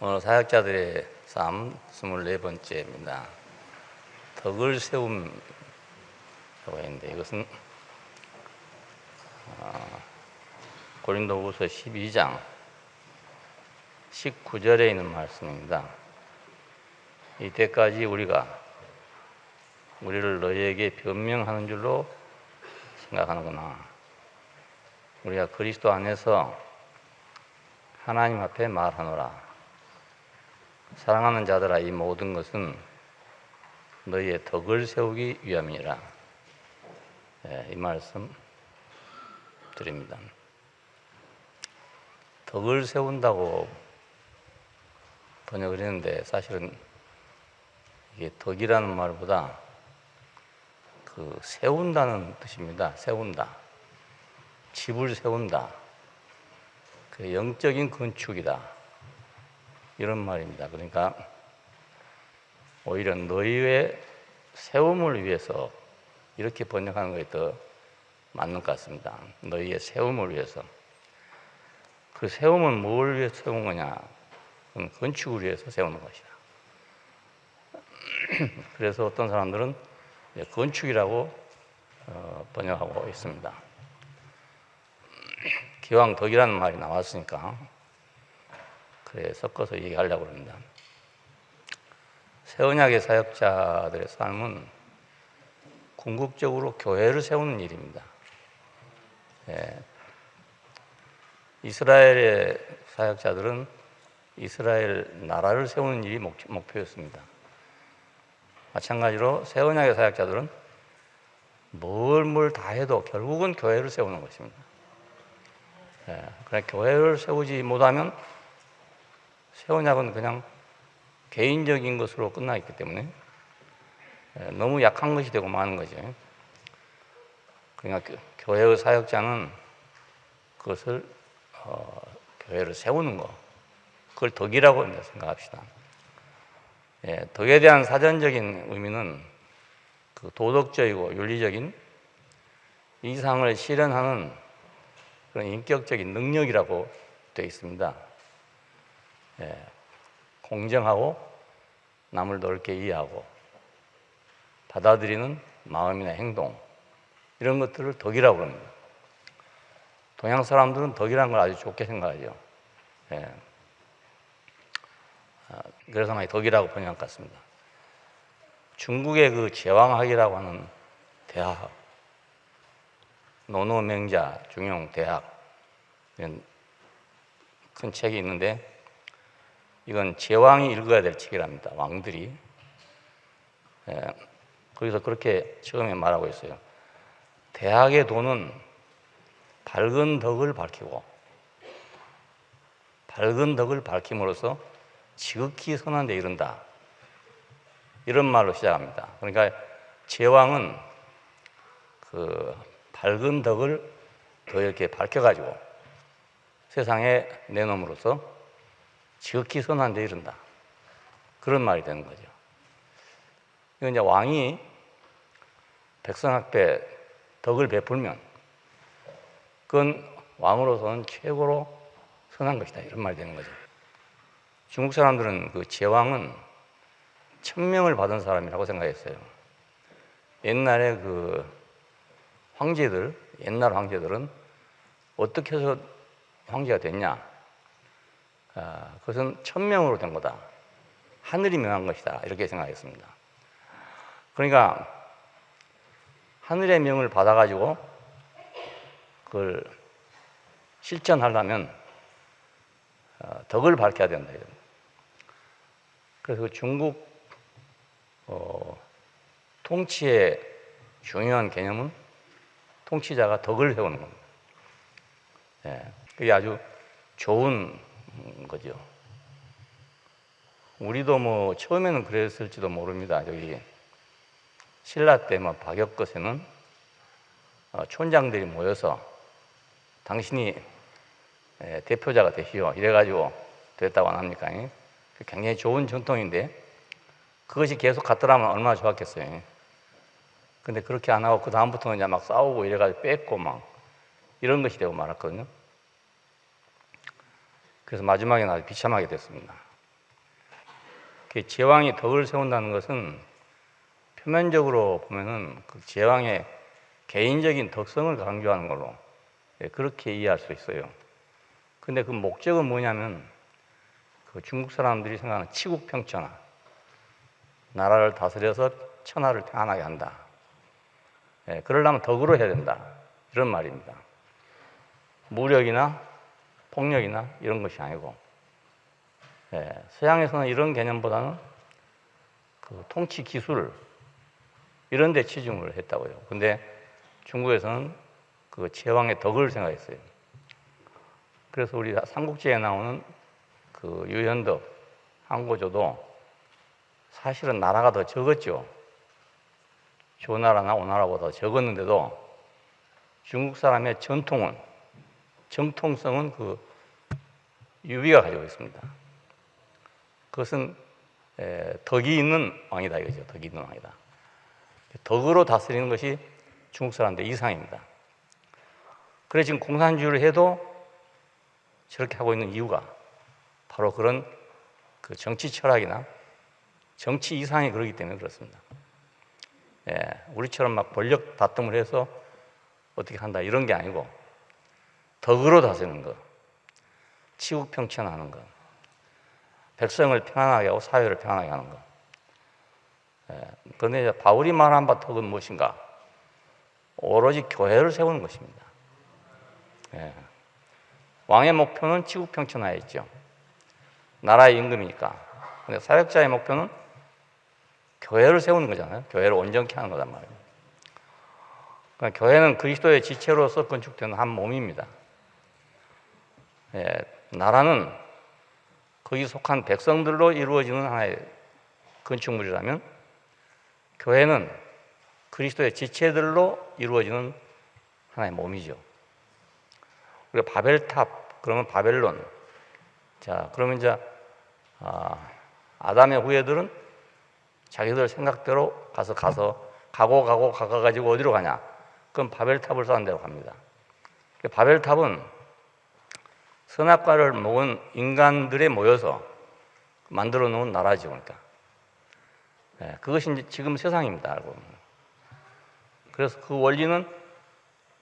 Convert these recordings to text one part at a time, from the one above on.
오늘 사역자들의 삶 24번째입니다. 덕을 세움이라고 했는데 이것은 고린도후서 12장 19절에 있는 말씀입니다. 이때까지 우리를 너희에게 변명하는 줄로 생각하는구나. 우리가 그리스도 안에서 하나님 앞에 말하노라. 사랑하는 자들아, 이 모든 것은 너희의 덕을 세우기 위함이니라. 이 말씀 드립니다. 덕을 세운다고 번역을 했는데 사실은 이게 덕이라는 말보다 세운다는 뜻입니다. 세운다. 집을 세운다. 그 영적인 건축이다. 이런 말입니다. 그러니까 오히려 너희의 세움을 위해서 이렇게 번역하는 것이 더 맞는 것 같습니다. 너희의 세움을 위해서. 그 세움은 뭘 위해서 세운 거냐? 건축을 위해서 세우는 것이다. 그래서 어떤 사람들은 건축이라고 번역하고 있습니다. 기왕 덕이라는 말이 나왔으니까 그래 섞어서 얘기하려고 합니다. 새 언약의 사역자들의 삶은 궁극적으로 교회를 세우는 일입니다. 이스라엘의 사역자들은 이스라엘 나라를 세우는 일이 목표였습니다. 마찬가지로 새 언약의 사역자들은 뭘 다 해도 결국은 교회를 세우는 것입니다. 그러니까 교회를 세우지 못하면 새 언약은 그냥 개인적인 것으로 끝나 있기 때문에 너무 약한 것이 되고 마는 거죠. 그러니까 교회의 사역자는 그것을 교회를 세우는 거, 그걸 덕이라고 생각합시다. 덕에 대한 사전적인 의미는 도덕적이고 윤리적인 이상을 실현하는 그런 인격적인 능력이라고 되어 있습니다. 공정하고 남을 넓게 이해하고 받아들이는 마음이나 행동, 이런 것들을 덕이라고 합니다. 동양 사람들은 덕이라는 걸 아주 좋게 생각하죠. 그래서 많이 덕이라고 번역한 것 같습니다. 중국의 제왕학이라고 하는 대학, 노노명자 중용 대학, 이런 큰 책이 있는데 이건 제왕이 읽어야 될 책이랍니다. 왕들이. 거기서 그렇게 처음에 말하고 있어요. 대학의 도는 밝은 덕을 밝히고 밝은 덕을 밝힘으로써 지극히 선한 데 이른다. 이런 말로 시작합니다. 그러니까 제왕은 밝은 덕을 더 이렇게 밝혀가지고 세상에 내놓음으로써 지극히 선한 데 이른다. 그런 말이 되는 거죠. 이건 이제 왕이 백성 앞에 덕을 베풀면 그건 왕으로서는 최고로 선한 것이다. 이런 말이 되는 거죠. 중국 사람들은 제왕은 천명을 받은 사람이라고 생각했어요. 옛날에 옛날 황제들은 어떻게 해서 황제가 됐냐? 그것은 천명으로 된 거다. 하늘이 명한 것이다. 이렇게 생각했습니다. 그러니까 하늘의 명을 받아가지고 그걸 실천하려면 덕을 밝혀야 된다. 그래서 중국 통치의 중요한 개념은 통치자가 덕을 세우는 겁니다. 그게 아주 좋은 거죠. 우리도 처음에는 그랬을지도 모릅니다. 저기 신라 때 박역것에는 촌장들이 모여서 당신이 대표자가 되시오. 이래가지고 됐다고 안 합니까? 굉장히 좋은 전통인데 그것이 계속 갔더라면 얼마나 좋았겠어요. 근데 그렇게 안 하고 그 다음부터는 이제 막 싸우고 이래가지고 뺏고 이런 것이 되고 말았거든요. 그래서 마지막에는 아주 비참하게 됐습니다. 제왕이 덕을 세운다는 것은 표면적으로 보면은 그 제왕의 개인적인 덕성을 강조하는 걸로 그렇게 이해할 수 있어요. 근데 그 목적은 뭐냐면 그 중국 사람들이 생각하는 치국평천하, 나라를 다스려서 천하를 평안하게 한다. 그러려면 덕으로 해야 된다. 이런 말입니다. 무력이나 폭력이나 이런 것이 아니고, 서양에서는 이런 개념보다는 그 통치 기술 이런 데 치중을 했다고요. 근데 중국에서는 그 제왕의 덕을 생각했어요. 그래서 우리 삼국지에 나오는 그 유현덕, 항고조도 사실은 나라가 더 적었죠. 조나라나 오나라보다 적었는데도 중국 사람의 전통은, 정통성은 그 유비가 가지고 있습니다. 그것은 덕이 있는 왕이다 이거죠. 덕이 있는 왕이다. 덕으로 다스리는 것이 중국 사람들 이상입니다. 그래서 지금 공산주의를 해도 저렇게 하고 있는 이유가 바로 그런 그 정치 철학이나 정치 이상이 그러기 때문에 그렇습니다. 우리처럼 막 권력 다툼을 해서 어떻게 한다 이런 게 아니고 덕으로 다스리는 것, 치국평천하는 것, 백성을 평안하게 하고 사회를 평안하게 하는 것. 그런데 바울이 말한 바 덕은 무엇인가? 오로지 교회를 세우는 것입니다. 왕의 목표는 치국평천하였죠. 나라의 임금이니까. 근데 사역자의 목표는 교회를 세우는 거잖아요. 교회를 온전케 하는 거란 말이에요. 그러니까 교회는 그리스도의 지체로서 건축되는 한 몸입니다. 나라는 거기 속한 백성들로 이루어지는 하나의 건축물이라면 교회는 그리스도의 지체들로 이루어지는 하나의 몸이죠. 우리가 바벨탑 그러면 바벨론. 자, 그러면 이제 아담의 후예들은 자기들 생각대로 가가지고 어디로 가냐? 그럼 바벨탑을 쌓은 데로 갑니다. 바벨탑은 선악과를 먹은 인간들에 모여서 만들어 놓은 나라죠, 그러니까. 그것이 이제 지금 세상입니다, 알고 보면. 그래서 그 원리는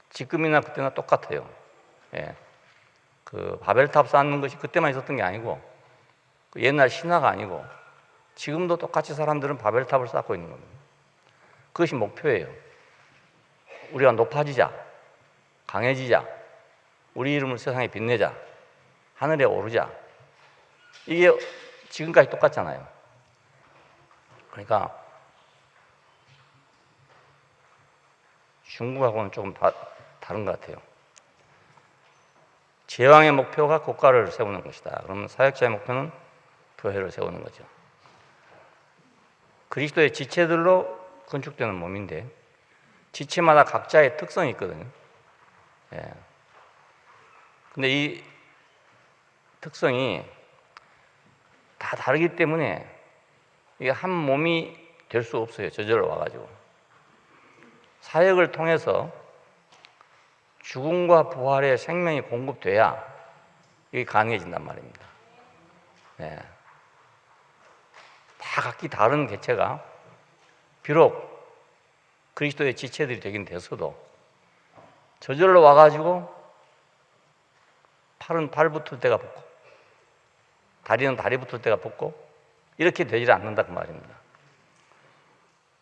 지금이나 그때나 똑같아요. 그 바벨탑 쌓는 것이 그때만 있었던 게 아니고 옛날 신화가 아니고 지금도 똑같이 사람들은 바벨탑을 쌓고 있는 겁니다. 그것이 목표예요. 우리가 높아지자, 강해지자, 우리 이름을 세상에 빛내자, 하늘에 오르자. 이게 지금까지 똑같잖아요. 그러니까 중국하고는 조금 다른 것 같아요. 제왕의 목표가 국가를 세우는 것이다. 그러면 사역자의 목표는 교회를 세우는 거죠. 그리스도의 지체들로 건축되는 몸인데 지체마다 각자의 특성이 있거든요. 근데 이 특성이 다 다르기 때문에 이게 한 몸이 될 수 없어요. 저절로 와가지고. 사역을 통해서 죽음과 부활의 생명이 공급돼야 이게 가능해진단 말입니다. 다 각기 다른 개체가 비록 그리스도의 지체들이 되긴 돼서도 저절로 와가지고 팔은 팔 붙을 때가 붙고 다리는 다리 붙을 때가 붙고 이렇게 되지 않는다 그 말입니다.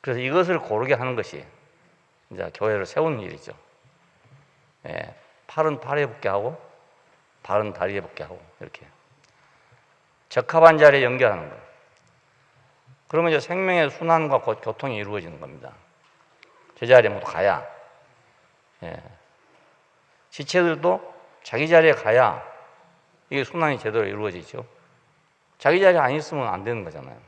그래서 이것을 고르게 하는 것이 이제 교회를 세우는 일이죠. 팔은 팔에 붙게 하고 발은 다리에 붙게 하고 이렇게 적합한 자리에 연결하는 거예요. 그러면 이제 생명의 순환과 교통이 이루어지는 겁니다. 제자리에 모두 가야. 지체들도 자기 자리에 가야 이게 순환이 제대로 이루어지죠. 자기 자리에 안 있으면 안 되는 거잖아요.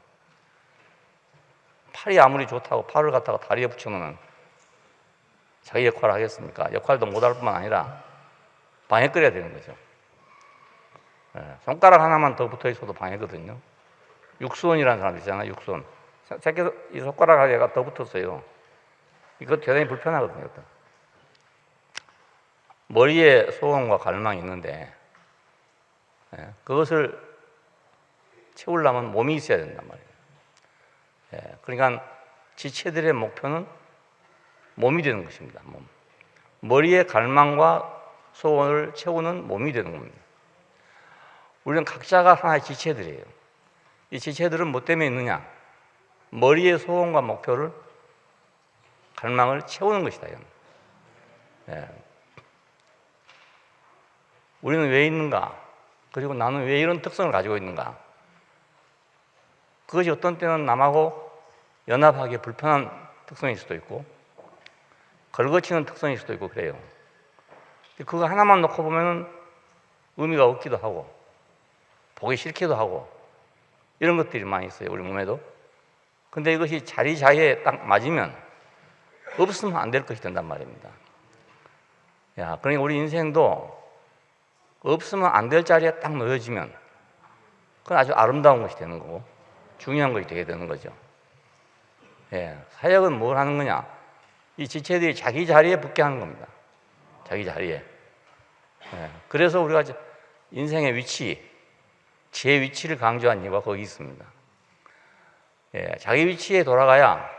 팔이 아무리 좋다고 팔을 갖다가 다리에 붙여놓으면 자기 역할을 하겠습니까? 역할도 못할 뿐만 아니라 방해거리가 되는 거죠. 손가락 하나만 더 붙어 있어도 방해거든요. 육손이라는 사람 있잖아요. 육손. 이 손가락 하나가 더 붙었어요. 이거 대단히 불편하거든요. 머리에 소원과 갈망이 있는데 그것을 채우려면 몸이 있어야 된단 말이에요. 그러니까 지체들의 목표는 몸이 되는 것입니다. 몸. 머리의 갈망과 소원을 채우는 몸이 되는 겁니다. 우리는 각자가 하나의 지체들이에요. 이 지체들은 뭐 때문에 있느냐? 머리의 소원과 목표를, 갈망을 채우는 것이다. 우리는 왜 있는가? 그리고 나는 왜 이런 특성을 가지고 있는가? 그것이 어떤 때는 남하고 연합하기 불편한 특성일 수도 있고 걸거치는 특성일 수도 있고 그래요. 그거 하나만 놓고 보면 의미가 없기도 하고 보기 싫기도 하고 이런 것들이 많이 있어요. 우리 몸에도. 근데 이것이 자리자리에 딱 맞으면 없으면 안 될 것이 된단 말입니다. 그러니까 우리 인생도 없으면 안 될 자리에 딱 놓여지면 그건 아주 아름다운 것이 되는 거고 중요한 것이 되게 되는 거죠. 사역은 뭘 하는 거냐? 이 지체들이 자기 자리에 붙게 하는 겁니다. 자기 자리에. 그래서 우리가 인생의 위치, 제 위치를 강조한 이유가 거기 있습니다. 자기 위치에 돌아가야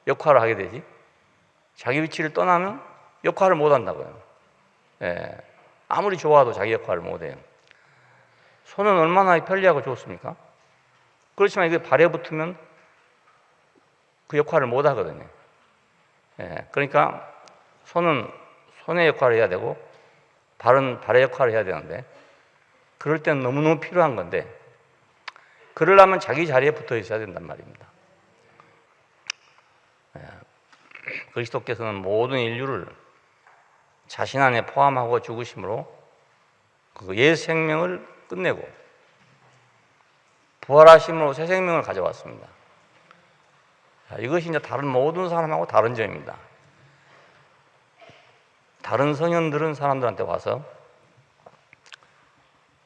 역할을 하게 되지. 자기 위치를 떠나면 역할을 못 한다고요. 아무리 좋아도 자기 역할을 못 해요. 손은 얼마나 편리하고 좋습니까? 그렇지만 이게 발에 붙으면 그 역할을 못 하거든요. 그러니까 손은 손의 역할을 해야 되고 발은 발의 역할을 해야 되는데 그럴 때는 너무너무 필요한 건데 그러려면 자기 자리에 붙어 있어야 된단 말입니다. 그리스도께서는 모든 인류를 자신 안에 포함하고 죽으심으로 그 옛 생명을 끝내고 부활하심으로 새 생명을 가져왔습니다. 이것이 이제 다른 모든 사람하고 다른 점입니다. 다른 성현들은 사람들한테 와서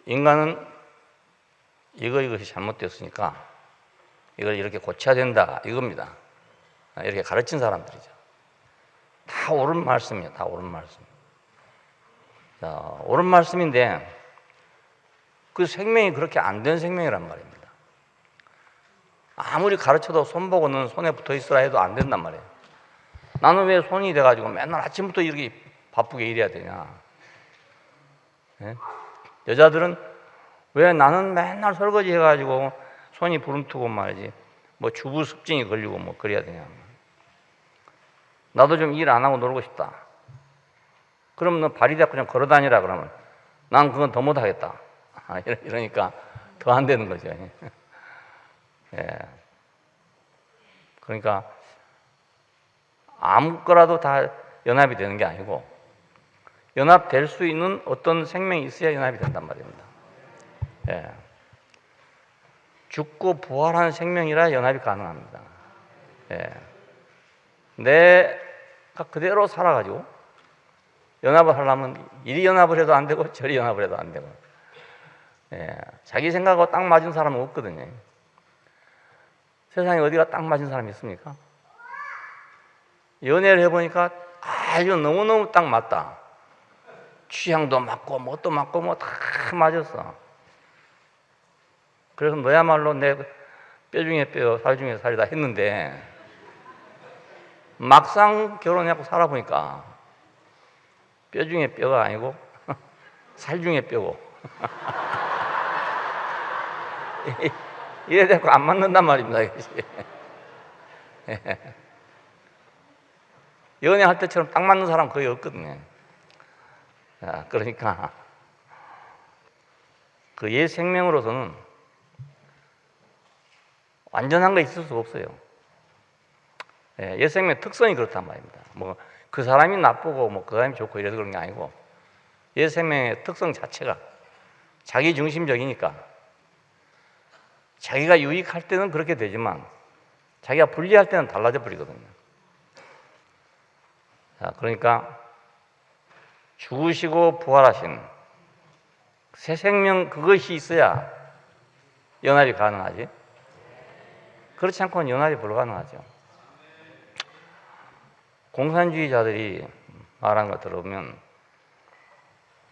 인간은 이것이 잘못됐으니까 이걸 이렇게 고쳐야 된다 이겁니다. 이렇게 가르친 사람들이죠. 다 옳은 말씀이에요. 다 옳은 말씀. 옳은 말씀인데 그 생명이 그렇게 안 된 생명이란 말입니다. 아무리 가르쳐도 손보고는 손에 붙어 있으라 해도 안 된단 말이에요. 나는 왜 손이 돼가지고 맨날 아침부터 이렇게 바쁘게 일해야 되냐? 여자들은 왜 나는 맨날 설거지 해가지고 손이 부름트고 말이지 뭐 주부 습진이 걸리고 뭐 그래야 되냐? 나도 좀 일 안 하고 놀고 싶다. 그럼 너 발이 다 그냥 걸어 다니라 그러면 난 그건 더 못하겠다. 이러니까 더 안 되는 거죠. 그러니까 아무거라도 다 연합이 되는 게 아니고 연합될 수 있는 어떤 생명이 있어야 연합이 된단 말입니다. 죽고 부활하는 생명이라 연합이 가능합니다. 내가 그대로 살아가지고 연합을 하려면 이리 연합을 해도 안 되고 저리 연합을 해도 안 되고 자기 생각하고 딱 맞은 사람은 없거든요. 세상에 어디가 딱 맞은 사람이 있습니까? 연애를 해보니까 아주 너무너무 딱 맞다. 취향도 맞고 뭣도 맞고 뭐 다 맞았어. 그래서 너야말로 내 뼈 중에 뼈, 살 중에 살이다 했는데 막상 결혼하고 살아보니까 뼈 중에 뼈가 아니고 살 중에 뼈고 이래 되고 안 맞는단 말입니다. 연애할 때처럼 딱 맞는 사람 거의 없거든요. 그러니까 그 옛 생명으로서는 완전한 거 있을 수 없어요. 옛 생명의 특성이 그렇단 말입니다. 뭐 그 사람이 나쁘고 뭐 그 사람이 좋고 이래서 그런 게 아니고 옛 생명의 특성 자체가 자기 중심적이니까 자기가 유익할 때는 그렇게 되지만 자기가 불리할 때는 달라져 버리거든요. 그러니까 죽으시고 부활하신 새 생명 그것이 있어야 연합이 가능하지. 그렇지 않고는 연합이 불가능하죠. 공산주의자들이 말하는 거 들어보면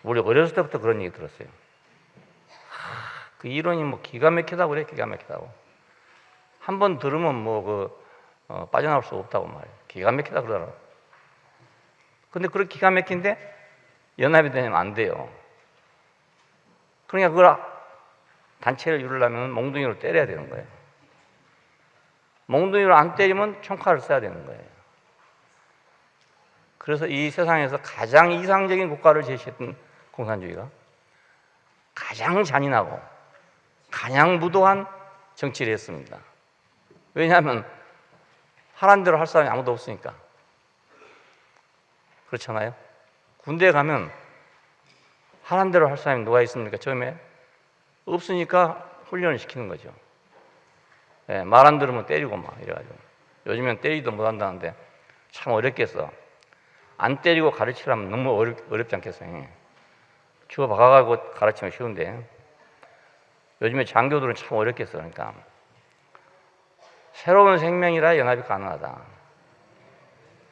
우리 어렸을 때부터 그런 얘기 들었어요. 그 이론이 뭐 기가 막히다고 그래. 기가 막히다고. 한 번 들으면 빠져나올 수 없다고 말이에요. 기가 막히다 그러더라고요. 근데 그렇게 기가 막힌데 연합이 되면 안 돼요. 그러니까 그걸 단체를 이루려면 몽둥이로 때려야 되는 거예요. 몽둥이로 안 때리면 총칼을 써야 되는 거예요. 그래서 이 세상에서 가장 이상적인 국가를 제시했던 공산주의가 가장 잔인하고 가장 무도한 정치를 했습니다. 왜냐하면 하라는 대로 할 사람이 아무도 없으니까. 그렇잖아요? 군대에 가면 하라는 대로 할 사람이 누가 있습니까? 처음에 없으니까 훈련을 시키는 거죠. 예, 말 안 들으면 때리고 막 이래가지고. 요즘엔 때리지도 못한다는데 참 어렵겠어. 안 때리고 가르치려면 너무 어렵지 않겠어요? 주워 박아가지고 가르치면 쉬운데 요즘에 장교들은 참 어렵겠어. 그러니까 새로운 생명이라 연합이 가능하다.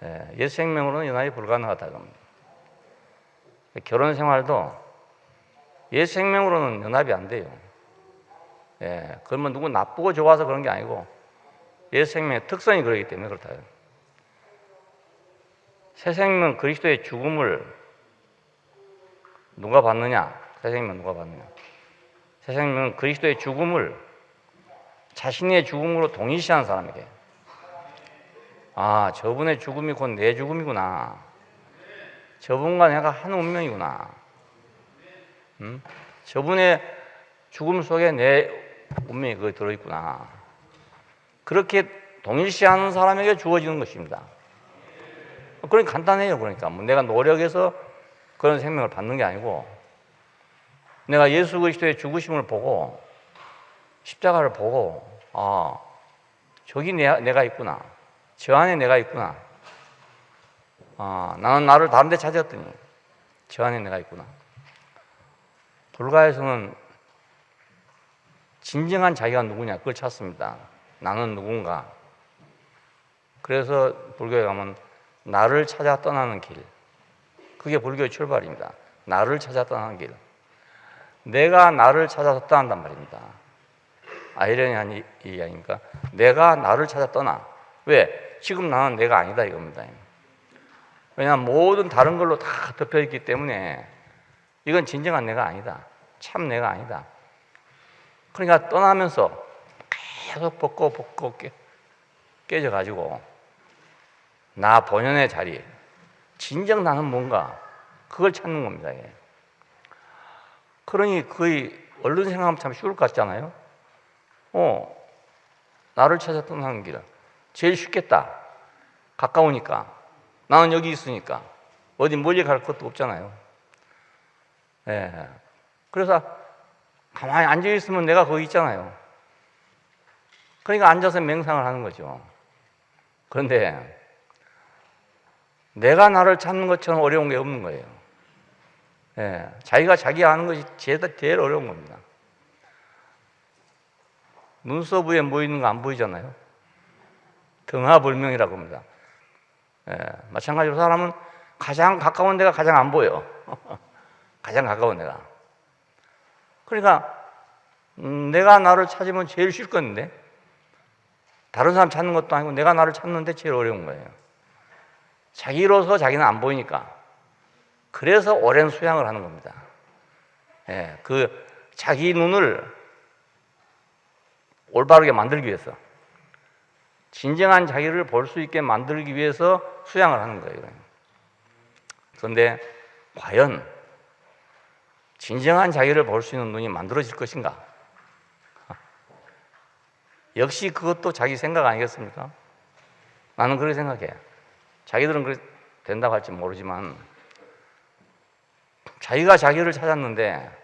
예, 옛 생명으로는 연합이 불가능하다. 결혼 생활도 옛 생명으로는 연합이 안 돼요. 예, 그러면 누구 나쁘고 좋아서 그런 게 아니고 옛 생명의 특성이 그러기 때문에 그렇다. 새 생명 그리스도의 죽음을 누가 받느냐? 새 생명 누가 받느냐? 새 생명은 그리스도의 죽음을 자신의 죽음으로 동일시하는 사람에게, 아, 저분의 죽음이 곧 내 죽음이구나. 저분과 내가 한 운명이구나. 저분의 죽음 속에 내 운명이 거기 들어있구나. 그렇게 동일시하는 사람에게 주어지는 것입니다. 그러니까 간단해요. 그러니까 내가 노력해서 그런 생명을 받는 게 아니고 내가 예수 그리스도의 죽으심을 보고 십자가를 보고 아, 저기 내가 있구나. 저 안에 내가 있구나. 아, 나는 나를 다른 데 찾았더니 저 안에 내가 있구나. 불가에서는 진정한 자기가 누구냐 그걸 찾습니다. 나는 누군가. 그래서 불교에 가면 나를 찾아 떠나는 길, 그게 불교의 출발입니다. 나를 찾아 떠나는 길. 내가 나를 찾아서 떠난단 말입니다. 아이러니한 얘기 아닙니까? 내가 나를 찾아 떠나. 왜? 지금 나는 내가 아니다 이겁니다. 왜냐하면 모든 다른 걸로 다 덮여있기 때문에 이건 진정한 내가 아니다. 참 내가 아니다. 그러니까 떠나면서 계속 벗고 깨져가지고 나 본연의 자리, 진정 나는 뭔가 그걸 찾는 겁니다. 그러니 거의 얼른 생각하면 참 쉬울 것 같잖아요. 나를 찾아 떠나는 길 제일 쉽겠다. 가까우니까. 나는 여기 있으니까 어디 멀리 갈 것도 없잖아요. 예. 그래서 가만히 앉아 있으면 내가 거기 있잖아요. 그러니까 앉아서 맹상을 하는 거죠. 그런데 내가 나를 찾는 것처럼 어려운 게 없는 거예요. 예. 자기가 자기 아는 것이 제일 어려운 겁니다. 눈썹 위에 뭐 있는 거 안 보이잖아요. 등하불명이라고 합니다. 예. 마찬가지로 사람은 가장 가까운 데가 가장 안 보여. 가장 가까운 데가. 그러니까 내가 나를 찾으면 제일 쉬울 건데 다른 사람 찾는 것도 아니고 내가 나를 찾는데 제일 어려운 거예요. 자기로서 자기는 안 보이니까. 그래서 오랜 수양을 하는 겁니다. 예, 그 자기 눈을 올바르게 만들기 위해서, 진정한 자기를 볼 수 있게 만들기 위해서 수양을 하는 거예요. 그런데 과연 진정한 자기를 볼 수 있는 눈이 만들어질 것인가? 역시 그것도 자기 생각 아니겠습니까? 나는 그렇게 생각해. 자기들은 그렇게 된다고 할지 모르지만 자기가 자기를 찾았는데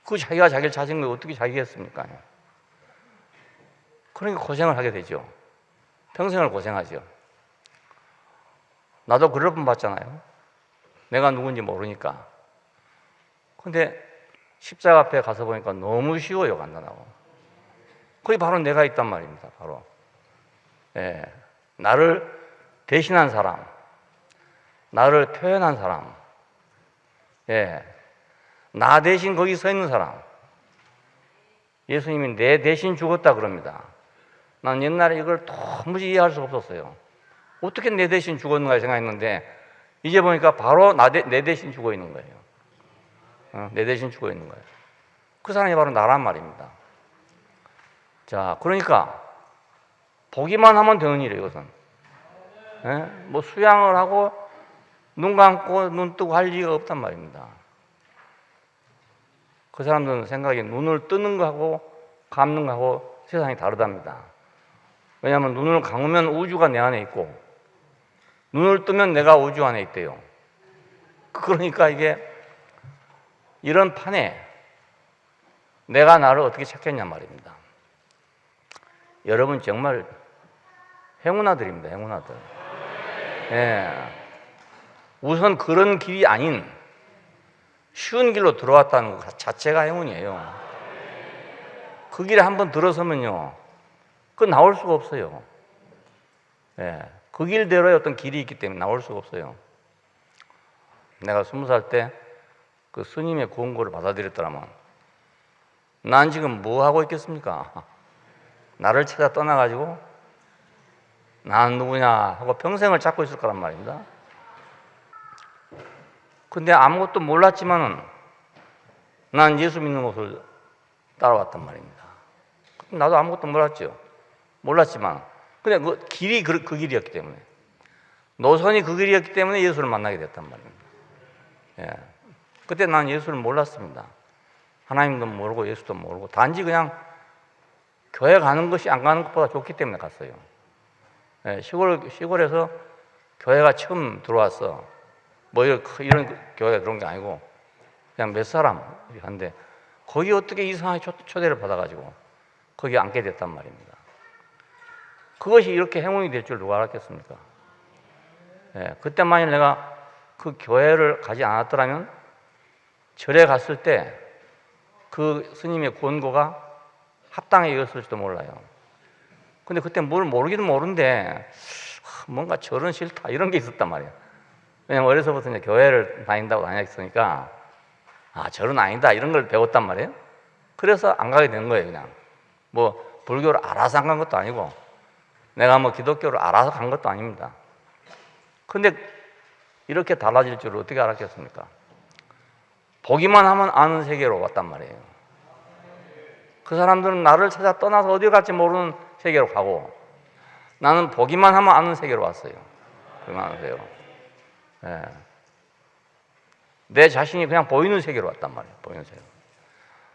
그 자기가 자기를 찾은 걸 어떻게 자기가 했습니까? 그러니까 고생을 하게 되죠. 평생을 고생하죠. 나도 그럴 뻔 봤잖아요. 내가 누군지 모르니까. 근데 십자가 앞에 가서 보니까 너무 쉬워요, 간단하고. 그게 바로 내가 있단 말입니다, 바로. 예, 나를 대신한 사람, 나를 표현한 사람, 예, 나 대신 거기 서 있는 사람. 예수님이 내 대신 죽었다 그럽니다. 난 옛날에 이걸 도무지 이해할 수가 없었어요. 어떻게 내 대신 죽었는가 생각했는데 이제 보니까 바로 내 대신 죽어 있는 거예요. 내 대신 죽어 있는 거예요. 그 사람이 바로 나란 말입니다. 자, 그러니까 보기만 하면 되는 일이에요, 이것은. 뭐 수양을 하고 눈 감고 눈 뜨고 할 리가 없단 말입니다. 그 사람들은 생각에 눈을 뜨는 거하고 감는 거하고 세상이 다르답니다. 왜냐하면 눈을 감으면 우주가 내 안에 있고 눈을 뜨면 내가 우주 안에 있대요. 그러니까 이게 이런 판에 내가 나를 어떻게 찾겠냐 말입니다. 여러분 정말 행운아들입니다. 행운아들. 예. 우선 그런 길이 아닌 쉬운 길로 들어왔다는 것 자체가 행운이에요. 그 길에 한번 들어서면요, 그 나올 수가 없어요. 예. 그 길대로의 어떤 길이 있기 때문에 나올 수가 없어요. 내가 20살 때 그 스님의 구원고를 받아들였더라면 난 지금 뭐 하고 있겠습니까? 나를 찾아 떠나가지고 난 누구냐 하고 평생을 찾고 있을 거란 말입니다. 근데 아무것도 몰랐지만은 난 예수 믿는 것을 따라왔단 말입니다. 나도 아무것도 몰랐죠. 몰랐지만 근데 그 길이 그 길이었기 때문에 노선이 그 길이었기 때문에 예수를 만나게 됐단 말입니다. 예. 그때 난 예수를 몰랐습니다. 하나님도 모르고 예수도 모르고 단지 그냥 교회 가는 것이 안 가는 것보다 좋기 때문에 갔어요. 예. 시골에서 교회가 처음 들어왔어. 뭐 이런 교회가 들어온 게 아니고 그냥 몇 사람 한데 거기 어떻게 이상하게 초대를 받아가지고 거기 앉게 됐단 말입니다. 그것이 이렇게 행운이 될 줄 누가 알았겠습니까? 예, 그때 만일 내가 그 교회를 가지 않았더라면 절에 갔을 때 그 스님의 권고가 합당해 이었을지도 몰라요. 근데 그때 뭘 모르기도 모르는데 뭔가 절은 싫다 이런 게 있었단 말이에요. 왜냐면 어려서부터 이제 교회를 다닌다고 다녔으니까 절은 아니다 이런 걸 배웠단 말이에요. 그래서 안 가게 된 거예요. 그냥 뭐 불교를 알아서 안 간 것도 아니고 내가 뭐 기독교를 알아서 간 것도 아닙니다. 근데 이렇게 달라질 줄 어떻게 알았겠습니까? 보기만 하면 아는 세계로 왔단 말이에요. 그 사람들은 나를 찾아 떠나서 어디 갈지 모르는 세계로 가고 나는 보기만 하면 아는 세계로 왔어요. 보기만 하세요. 예. 내 자신이 그냥 보이는 세계로 왔단 말이에요. 보이는 세계로.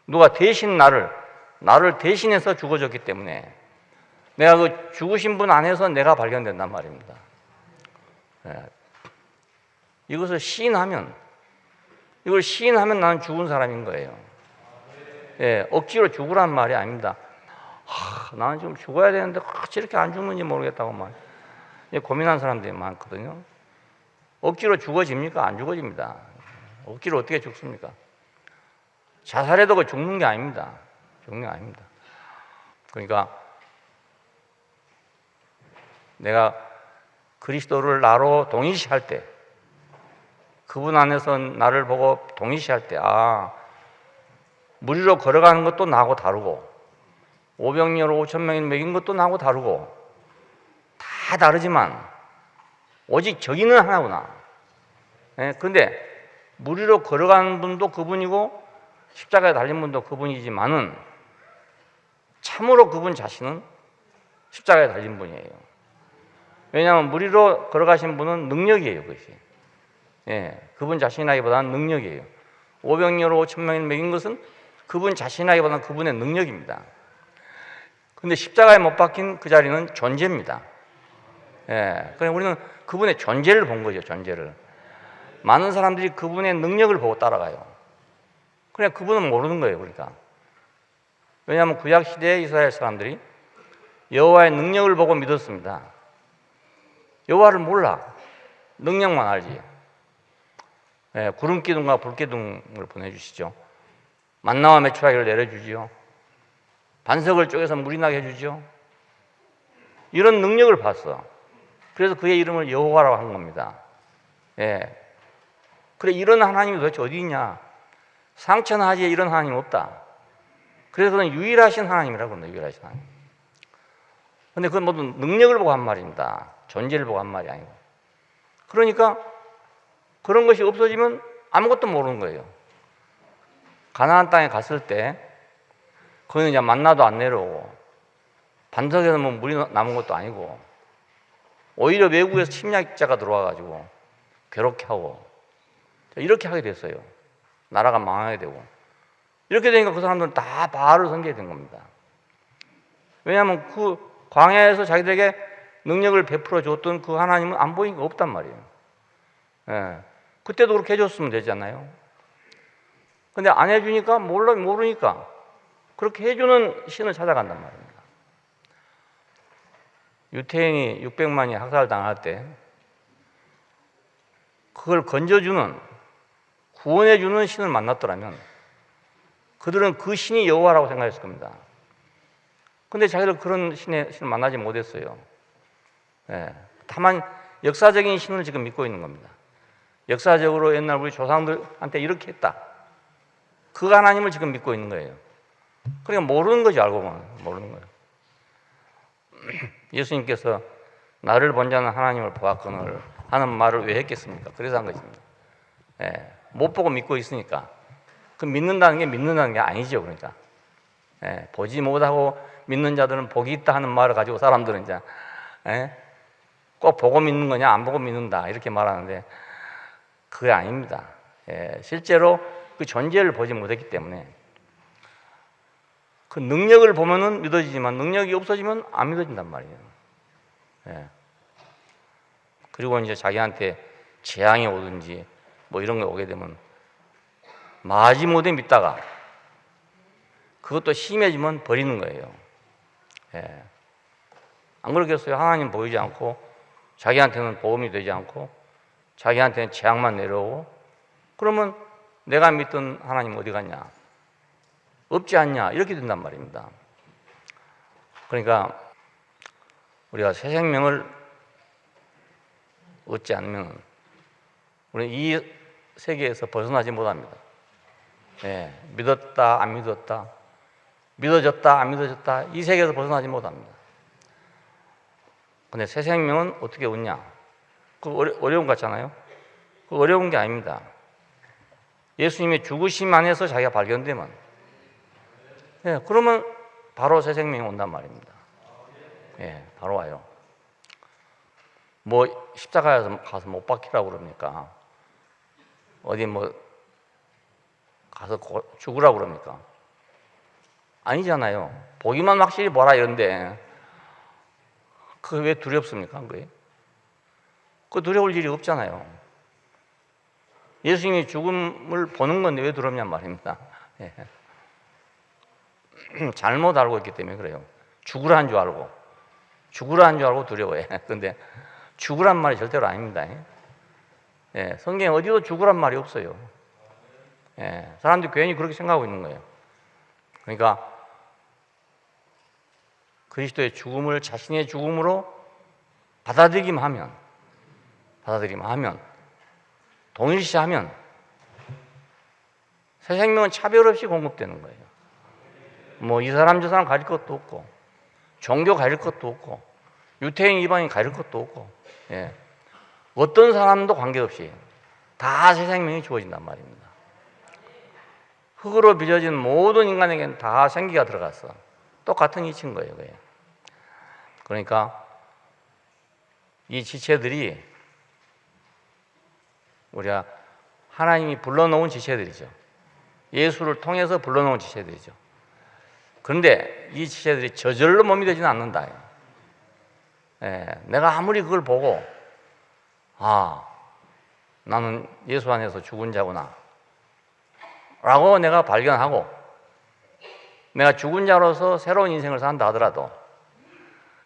누가 대신 나를 대신해서 죽어줬기 때문에 내가 그 죽으신 분 안에서 내가 발견된단 말입니다. 예. 이것을 이걸 시인하면 나는 죽은 사람인 거예요. 예, 억지로 죽으란 말이 아닙니다. 나는 지금 죽어야 되는데 저렇게 안 죽는지 모르겠다고 막 고민한 사람들이 많거든요. 억지로 죽어집니까? 안 죽어집니다. 억지로 어떻게 죽습니까? 자살해도 그 죽는 게 아닙니다. 죽는 게 아닙니다. 그러니까 내가 그리스도를 나로 동일시할 때 그분 안에서 나를 보고 동일시할 때 물 위로 걸어가는 것도 나하고 다르고 오병이어로 5,000명을 먹인 것도 나하고 다르고 다 다르지만 오직 저기는 하나구나. 그런데 물 위로 걸어가는 분도 그분이고 십자가에 달린 분도 그분이지만은 참으로 그분 자신은 십자가에 달린 분이에요. 왜냐하면 물 위로 걸어가신 분은 능력이에요. 그것이. 예, 그분 자신이라기보다는 능력이에요. 오병이어로 5,000명을 먹인 것은 그분 자신이라기보다는 그분의 능력입니다. 그런데 십자가에 못 박힌 그 자리는 존재입니다. 예, 그래서 우리는 그분의 존재를 본 거죠. 존재를. 많은 사람들이 그분의 능력을 보고 따라가요. 그냥 그분은 모르는 거예요. 그러니까. 왜냐하면 구약 시대의 이스라엘 사람들이 여호와의 능력을 보고 믿었습니다. 여호와를 몰라. 능력만 알지. 예, 구름 기둥과 불 기둥을 보내주시죠. 만나와 메추라기를 내려주지요. 반석을 쪼개서 물이 나게 해주죠. 이런 능력을 봤어. 그래서 그의 이름을 여호와라고 한 겁니다. 예. 그래, 이런 하나님이 도대체 어디 있냐? 상천하지에 이런 하나님 없다. 그래서 그는 유일하신 하나님이라고 합니다. 유일하신 하나님. 근데 그건 모두 능력을 보고 한 말입니다. 존재를 보고 한 말이 아니고. 그러니까 그런 것이 없어지면 아무것도 모르는 거예요. 가나안 땅에 갔을 때 거기는 이제 만나도 안 내려오고 반석에서 뭐 물이 남은 것도 아니고 오히려 외국에서 침략자가 들어와가지고 괴롭게 하고 이렇게 하게 됐어요. 나라가 망하게 되고 이렇게 되니까 그 사람들은 다 바알을 섬기게 된 겁니다. 왜냐하면 그 광야에서 자기들에게 능력을 베풀어 줬던 그 하나님은 안 보이니까 없단 말이에요. 예. 그때도 그렇게 해줬으면 되잖아요. 근데 안 해주니까 모르니까 그렇게 해주는 신을 찾아간단 말입니다. 유태인이 600만이 학살당할 때 그걸 건져주는, 구원해주는 신을 만났더라면 그들은 그 신이 여호와라고 생각했을 겁니다. 근데 자기들 그런 신을 만나지 못했어요. 예. 다만 역사적인 신을 지금 믿고 있는 겁니다. 역사적으로 옛날 우리 조상들한테 이렇게 했다. 그 하나님을 지금 믿고 있는 거예요. 그러니까 모르는 거지, 알고 보면. 모르는 거예요. 예수님께서 나를 본 자는 하나님을 보았거늘 하는 말을 왜 했겠습니까? 그래서 한 것입니다. 예. 못 보고 믿고 있으니까. 그 믿는다는 게 아니죠, 그러니까. 예. 보지 못하고 믿는 자들은 복이 있다 하는 말을 가지고 사람들은 이제, 예? 꼭 보고 믿는 거냐, 안 보고 믿는다, 이렇게 말하는데, 그게 아닙니다. 예. 실제로 그 존재를 보지 못했기 때문에, 그 능력을 보면은 믿어지지만, 능력이 없어지면 안 믿어진단 말이에요. 예. 그리고 이제 자기한테 재앙이 오든지, 뭐 이런 게 오게 되면, 마지못해 믿다가, 그것도 심해지면 버리는 거예요. 예. 안 그렇겠어요? 하나님 보이지 않고 자기한테는 보험이 되지 않고 자기한테는 재앙만 내려오고 그러면 내가 믿던 하나님 어디 갔냐? 없지 않냐? 이렇게 된단 말입니다. 그러니까 우리가 새 생명을 얻지 않으면 우리는 이 세계에서 벗어나지 못합니다. 예. 믿었다 안 믿었다, 믿어졌다 안 믿어졌다, 이 세계에서 벗어나지 못합니다. 근데 새 생명은 어떻게 얻냐? 그거 어려운 것 같잖아요? 그거 어려운 게 아닙니다. 예수님의 죽으심 안에서 자기가 발견되면, 예, 그러면 바로 새 생명이 온단 말입니다. 예, 바로 와요. 뭐 십자가에서 가서 못 박히라고 그럽니까? 어디 뭐 가서 죽으라고 그럽니까? 아니잖아요. 보기만 확실히 보라 이런데 그게 왜 두렵습니까? 그게? 그 두려울 일이 없잖아요. 예수님이 죽음을 보는 건데 왜 두렵냔 말입니다. 예. 잘못 알고 있기 때문에 그래요. 죽으라는 줄 알고. 죽으라는 줄 알고 두려워해. 그런데 죽으란 말이 절대로 아닙니다. 예. 성경에 어디도 죽으란 말이 없어요. 예. 사람들이 괜히 그렇게 생각하고 있는 거예요. 그러니까 그리스도의 죽음을 자신의 죽음으로 받아들이기만 하면, 동일시하면 새 생명은 차별 없이 공급되는 거예요. 뭐 이 사람 저 사람 가릴 것도 없고, 종교 가릴 것도 없고, 유태인 이방인 가릴 것도 없고, 예. 어떤 사람도 관계없이 다 새 생명이 주어진단 말입니다. 흙으로 빚어진 모든 인간에게는 다 생기가 들어갔어. 똑같은 이치인 거예요, 그게. 그러니까 이 지체들이 우리가 하나님이 불러놓은 지체들이죠. 예수를 통해서 불러놓은 지체들이죠. 그런데 이 지체들이 저절로 몸이 되지는 않는다. 예, 내가 아무리 그걸 보고 나는 예수 안에서 죽은 자구나 라고 내가 발견하고 내가 죽은 자로서 새로운 인생을 산다 하더라도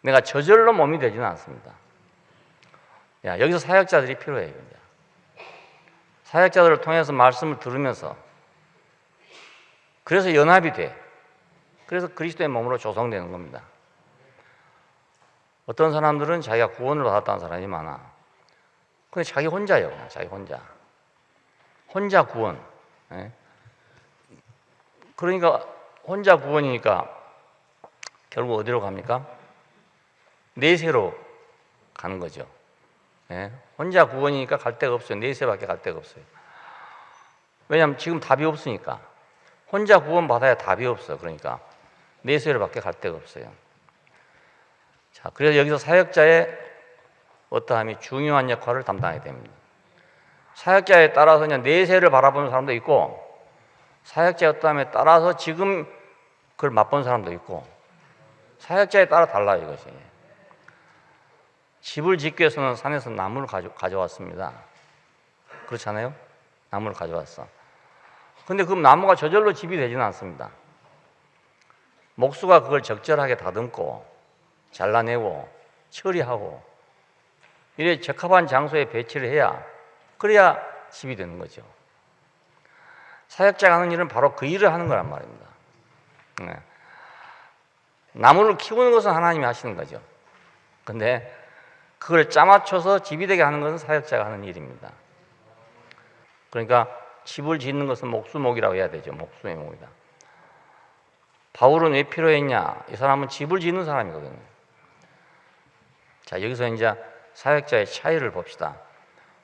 내가 저절로 몸이 되지는 않습니다. 여기서 사역자들이 필요해요. 사역자들을 통해서 말씀을 들으면서 그래서 연합이 돼. 그래서 그리스도의 몸으로 조성되는 겁니다. 어떤 사람들은 자기가 구원을 받았다는 사람이 많아. 근데 자기 혼자예요. 자기 혼자 구원. 그러니까 혼자 구원이니까 결국 어디로 갑니까? 내세로 가는 거죠. 예? 혼자 구원이니까 갈 데가 없어요. 내세밖에 갈 데가 없어요. 왜냐하면 지금 답이 없으니까. 혼자 구원받아야 답이 없어. 그러니까 내세로밖에 갈 데가 없어요. 자, 그래서 여기서 사역자의 어떠함이 중요한 역할을 담당해야 됩니다. 사역자에 따라서 그냥 내세를 바라보는 사람도 있고, 사역자의 어떠함에 따라서 지금 그걸 맛본 사람도 있고, 사역자에 따라 달라요, 이것이. 집을 짓기 위해서는 산에서 나무를 가져왔습니다. 그렇잖아요? 나무를 가져왔어. 근데 그 나무가 저절로 집이 되지는 않습니다. 목수가 그걸 적절하게 다듬고 잘라내고 처리하고 이래 적합한 장소에 배치를 해야, 그래야 집이 되는 거죠. 사역자가 하는 일은 바로 그 일을 하는 거란 말입니다. 네. 나무를 키우는 것은 하나님이 하시는 거죠. 근데 그걸 짜맞춰서 집이 되게 하는 것은 사역자가 하는 일입니다. 그러니까 집을 짓는 것은 목수목이라고 해야 되죠. 목수의 목이다. 바울은 왜 필요했냐? 이 사람은 집을 짓는 사람이거든요. 자, 여기서 이제 사역자의 차이를 봅시다.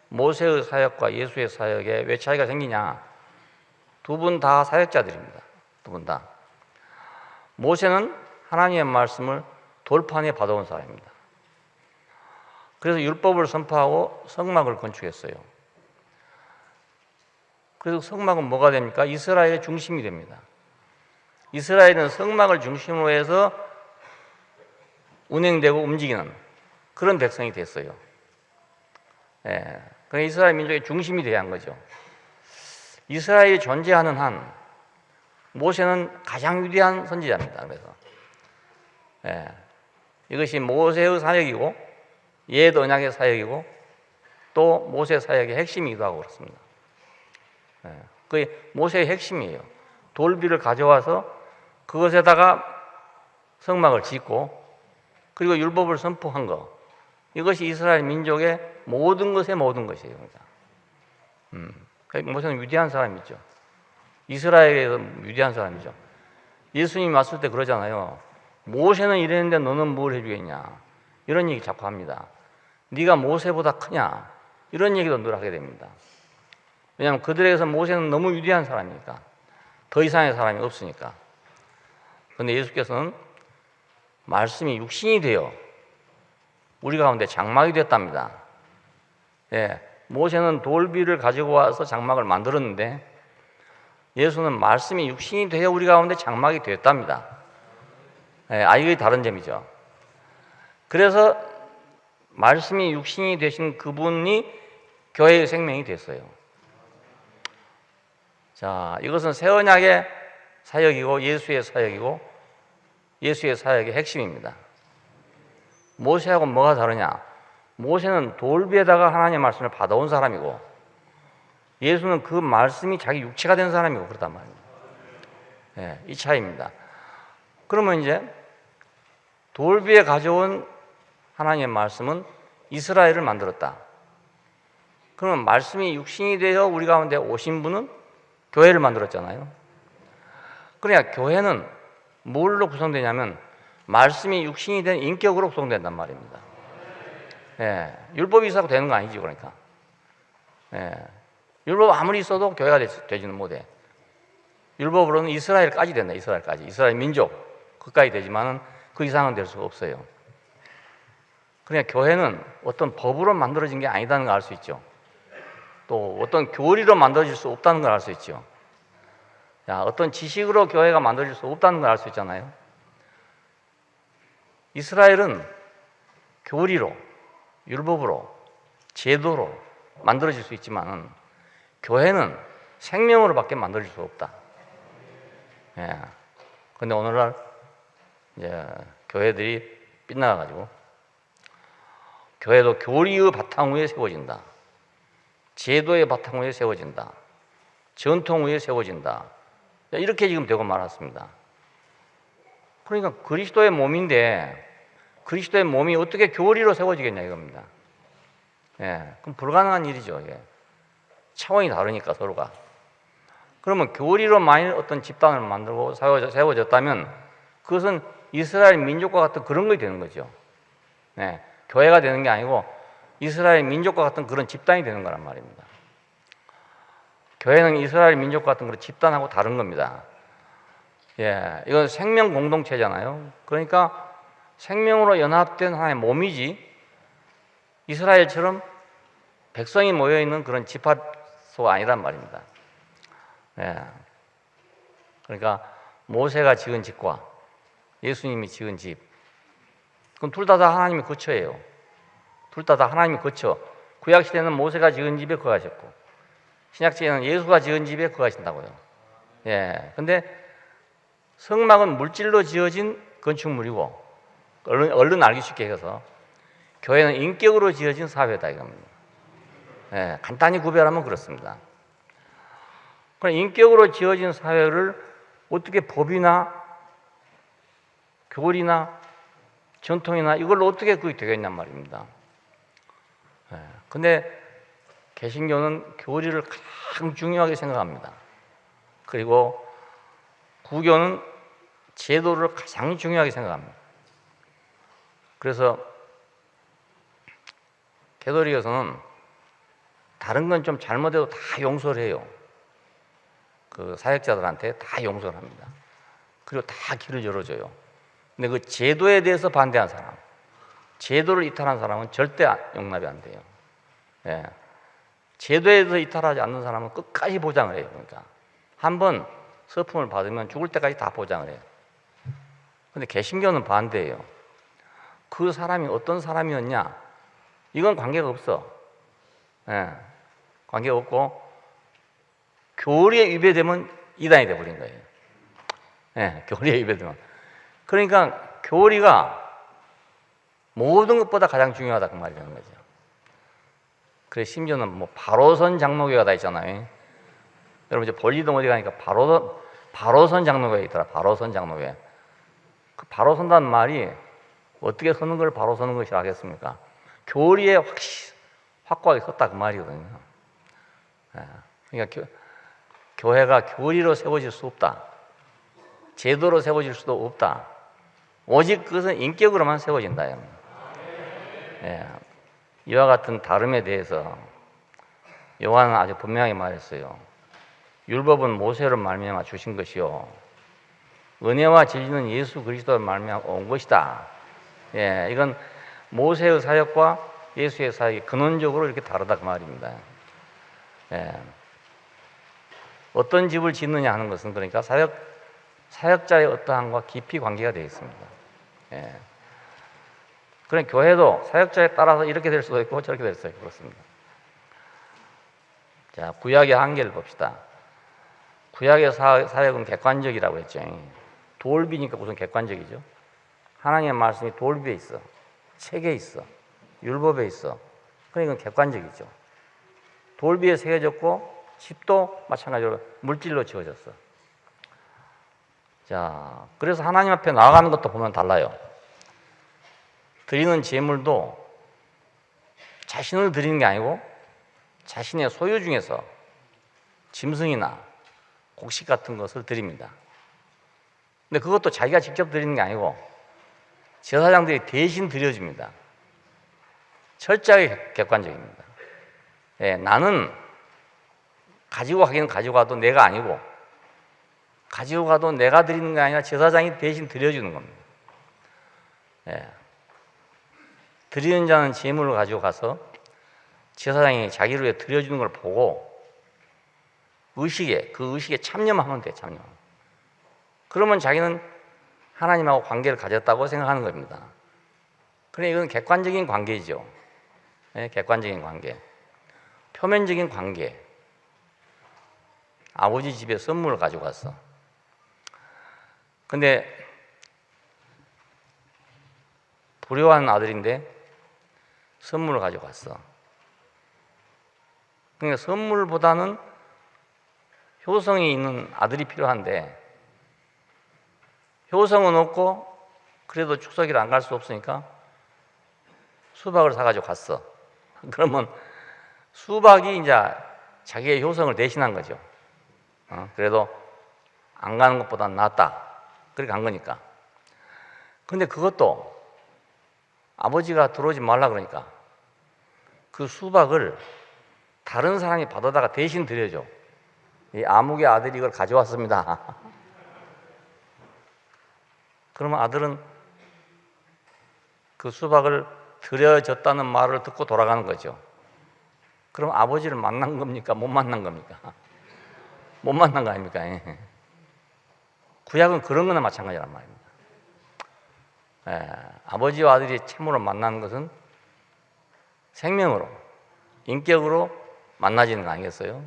모세의 사역과 예수의 사역에 왜 차이가 생기냐? 두 분 다 사역자들입니다. 두 분 다. 모세는 하나님의 말씀을 돌판에 받아온 사람입니다. 그래서 율법을 선포하고 성막을 건축했어요. 그래서 성막은 뭐가 됩니까? 이스라엘의 중심이 됩니다. 이스라엘은 성막을 중심으로 해서 운행되고 움직이는 그런 백성이 됐어요. 예, 그러니까 이스라엘 민족의 중심이 돼야 한 거죠. 이스라엘이 존재하는 한 모세는 가장 위대한 선지자입니다. 그래서 예, 이것이 모세의 사역이고 옛 언약의 사역이고 또 모세 사역의 핵심이기도 하고 그렇습니다. 예, 그게 모세의 핵심이에요. 돌비를 가져와서 그것에다가 성막을 짓고 그리고 율법을 선포한 것, 이것이 이스라엘 민족의 모든 것의 모든 것이에요. 그러니까 모세는 위대한 사람이죠. 이스라엘에서 위대한 사람이죠. 예수님이 왔을 때 그러잖아요. 모세는 이랬는데 너는 뭘 해주겠냐, 이런 얘기 자꾸 합니다. 네가 모세보다 크냐, 이런 얘기도 늘 하게 됩니다. 왜냐하면 그들에게서 모세는 너무 위대한 사람이니까, 더 이상의 사람이 없으니까. 그런데 예수께서는 말씀이 육신이 되어 우리 가운데 장막이 됐답니다. 예, 모세는 돌비를 가지고 와서 장막을 만들었는데 예수는 말씀이 육신이 되어 우리 가운데 장막이 되었답니다. 예, 이게 다른 점이죠. 그래서 말씀이 육신이 되신 그분이 교회의 생명이 됐어요. 자, 이것은 새 언약의 사역이고 예수의 사역이고 예수의 사역의 핵심입니다. 모세하고 뭐가 다르냐? 모세는 돌비에다가 하나님의 말씀을 받아온 사람이고 예수는 그 말씀이 자기 육체가 된 사람이고 그렇단 말입니다. 예, 이 차이입니다. 그러면 이제 돌비에 가져온 하나님의 말씀은 이스라엘을 만들었다. 그러면 말씀이 육신이 되어 우리 가운데 오신 분은 교회를 만들었잖아요. 그러니까 교회는 뭘로 구성되냐면 말씀이 육신이 된 인격으로 구성된단 말입니다. 예, 율법이 있어도 되는 거 아니지. 그러니까 예, 율법 아무리 있어도 교회가 되지는 못해. 율법으로는 이스라엘까지 된다. 이스라엘까지, 이스라엘 민족 그까지 되지만은 그 이상은 될 수가 없어요. 그러니까 교회는 어떤 법으로 만들어진 게 아니다는 걸 알 수 있죠. 또 어떤 교리로 만들어질 수 없다는 걸 알 수 있죠. 야, 어떤 지식으로 교회가 만들어질 수 없다는 걸 알 수 있잖아요. 이스라엘은 교리로, 율법으로, 제도로 만들어질 수 있지만 교회는 생명으로밖에 만들어질 수 없다. 예. 근데 오늘날 이제 교회들이 빗나가가지고 교회도 교리의 바탕 위에 세워진다. 제도의 바탕 위에 세워진다. 전통 위에 세워진다. 이렇게 지금 되고 말았습니다. 그러니까 그리스도의 몸인데 그리스도의 몸이 어떻게 교리로 세워지겠냐 이겁니다. 예, 그럼 불가능한 일이죠. 이게. 차원이 다르니까 서로가. 그러면 교리로 만일 어떤 집단을 만들고 세워졌다면 그것은 이스라엘 민족과 같은 그런 것이 되는 거죠. 네, 교회가 되는 게 아니고 이스라엘 민족과 같은 그런 집단이 되는 거란 말입니다. 교회는 이스라엘 민족과 같은 그런 집단하고 다른 겁니다. 예, 이건 생명 공동체잖아요. 그러니까 생명으로 연합된 하나의 몸이지 이스라엘처럼 백성이 모여 있는 그런 집합소가 아니란 말입니다. 예, 그러니까 모세가 지은 집과 예수님이 지은 집, 그럼 둘 다 하나님의 거처예요. 둘 다 하나님의 거처. 구약 시대는 모세가 지은 집에 거하셨고, 신약 시대는 예수가 지은 집에 거하신다고요. 예, 근데 성막은 물질로 지어진 건축물이고, 얼른 알기 쉽게 해서 교회는 인격으로 지어진 사회다 이겁니다. 예, 간단히 구별하면 그렇습니다. 그럼 인격으로 지어진 사회를 어떻게 법이나 교리나 전통이나 이걸로 어떻게 그게 되겠냔 말입니다. 예, 근데 개신교는 교리를 가장 중요하게 생각합니다. 그리고 구교는 제도를 가장 중요하게 생각합니다. 그래서 개도리에서는 다른 건 좀 잘못해도 다 용서를 해요. 그 사역자들한테 다 용서를 합니다. 그리고 다 길을 열어줘요. 근데 그 제도에 대해서 반대한 사람, 제도를 이탈한 사람은 절대 용납이 안 돼요. 예. 제도에 대해서 이탈하지 않는 사람은 끝까지 보장을 해요. 그러니까 한번 서품을 받으면 죽을 때까지 다 보장을 해요. 근데 개신교는 반대예요. 그 사람이 어떤 사람이었냐, 이건 관계가 없어. 예. 관계가 없고 교리에 위배되면 이단이 돼버린 거예요. 예. 교리에 위배되면. 그러니까 교리가 모든 것보다 가장 중요하다 그 말이 되는 거죠. 그래 심지어는 뭐 바로선 장로교가 다 있잖아요. 여러분 이제 볼리동 어디 가니까 바로선 장로교가 있더라. 바로선 장로교. 그 바로 선다는 말이 어떻게 서는 걸 바로 서는 것이라 하겠습니까? 교리에 확고하게 섰다 그 말이거든요. 그러니까 교회가 교리로 세워질 수 없다. 제도로 세워질 수도 없다. 오직 그것은 인격으로만 세워진다. 예. 이와 같은 다름에 대해서 요한은 아주 분명하게 말했어요. 율법은 모세로 말미암아 주신 것이요 은혜와 진리는 예수 그리스도로 말미암아 온 것이다. 예, 이건 모세의 사역과 예수의 사역이 근원적으로 이렇게 다르다 그 말입니다. 예. 어떤 집을 짓느냐 하는 것은 그러니까 사역자의 어떠함과 깊이 관계가 되어 있습니다. 예. 그런 교회도 사역자에 따라서 이렇게 될 수도 있고 저렇게 될 수도 있고 그렇습니다. 자, 구약의 한계를 봅시다. 구약의 사역은 객관적이라고 했죠. 돌비니까 무슨 객관적이죠? 하나님의 말씀이 돌비에 있어, 책에 있어, 율법에 있어. 그러니까 객관적이죠. 돌비에 새겨졌고 집도 마찬가지로 물질로 지어졌어. 자, 그래서 하나님 앞에 나아가는 것도 보면 달라요. 드리는 제물도 자신을 드리는 게 아니고 자신의 소유 중에서 짐승이나 곡식 같은 것을 드립니다. 근데 그것도 자기가 직접 드리는 게 아니고 제사장들이 대신 드려줍니다. 철저하게 객관적입니다. 예, 나는 가지고 가기는 가지고 가도 내가 아니고 가지고 가도 내가 드리는 게 아니라 제사장이 대신 드려주는 겁니다. 예. 드리는 자는 제물을 가지고 가서 제사장이 자기를 위해 드려주는 걸 보고 그 의식에 참여하면 돼, 참여. 그러면 자기는 하나님하고 관계를 가졌다고 생각하는 겁니다. 그래, 이건 객관적인 관계죠. 네, 객관적인 관계. 표면적인 관계. 아버지 집에 선물을 가지고 갔어. 근데 불효한 아들인데 선물을 가지고 갔어. 그러니까 선물보다는 효성이 있는 아들이 필요한데 효성은 없고 그래도 축석이를 안 갈 수 없으니까 수박을 사가지고 갔어. 그러면 수박이 이제 자기의 효성을 대신한 거죠. 그래도 안 가는 것보다 낫다. 그렇게 간 거니까. 근데 그것도 아버지가 들어오지 말라 그러니까 그 수박을 다른 사람이 받아다가 대신 드려줘. 이 아무개 아들이 이걸 가져왔습니다. 그러면 아들은 그 수박을 드려졌다는 말을 듣고 돌아가는 거죠. 그럼 아버지를 만난 겁니까? 못 만난 겁니까? 못 만난 거 아닙니까? 구약은 그런 거나 마찬가지란 말입니다. 아버지와 아들이 참으로 만나는 것은 생명으로, 인격으로 만나지는 거 아니겠어요?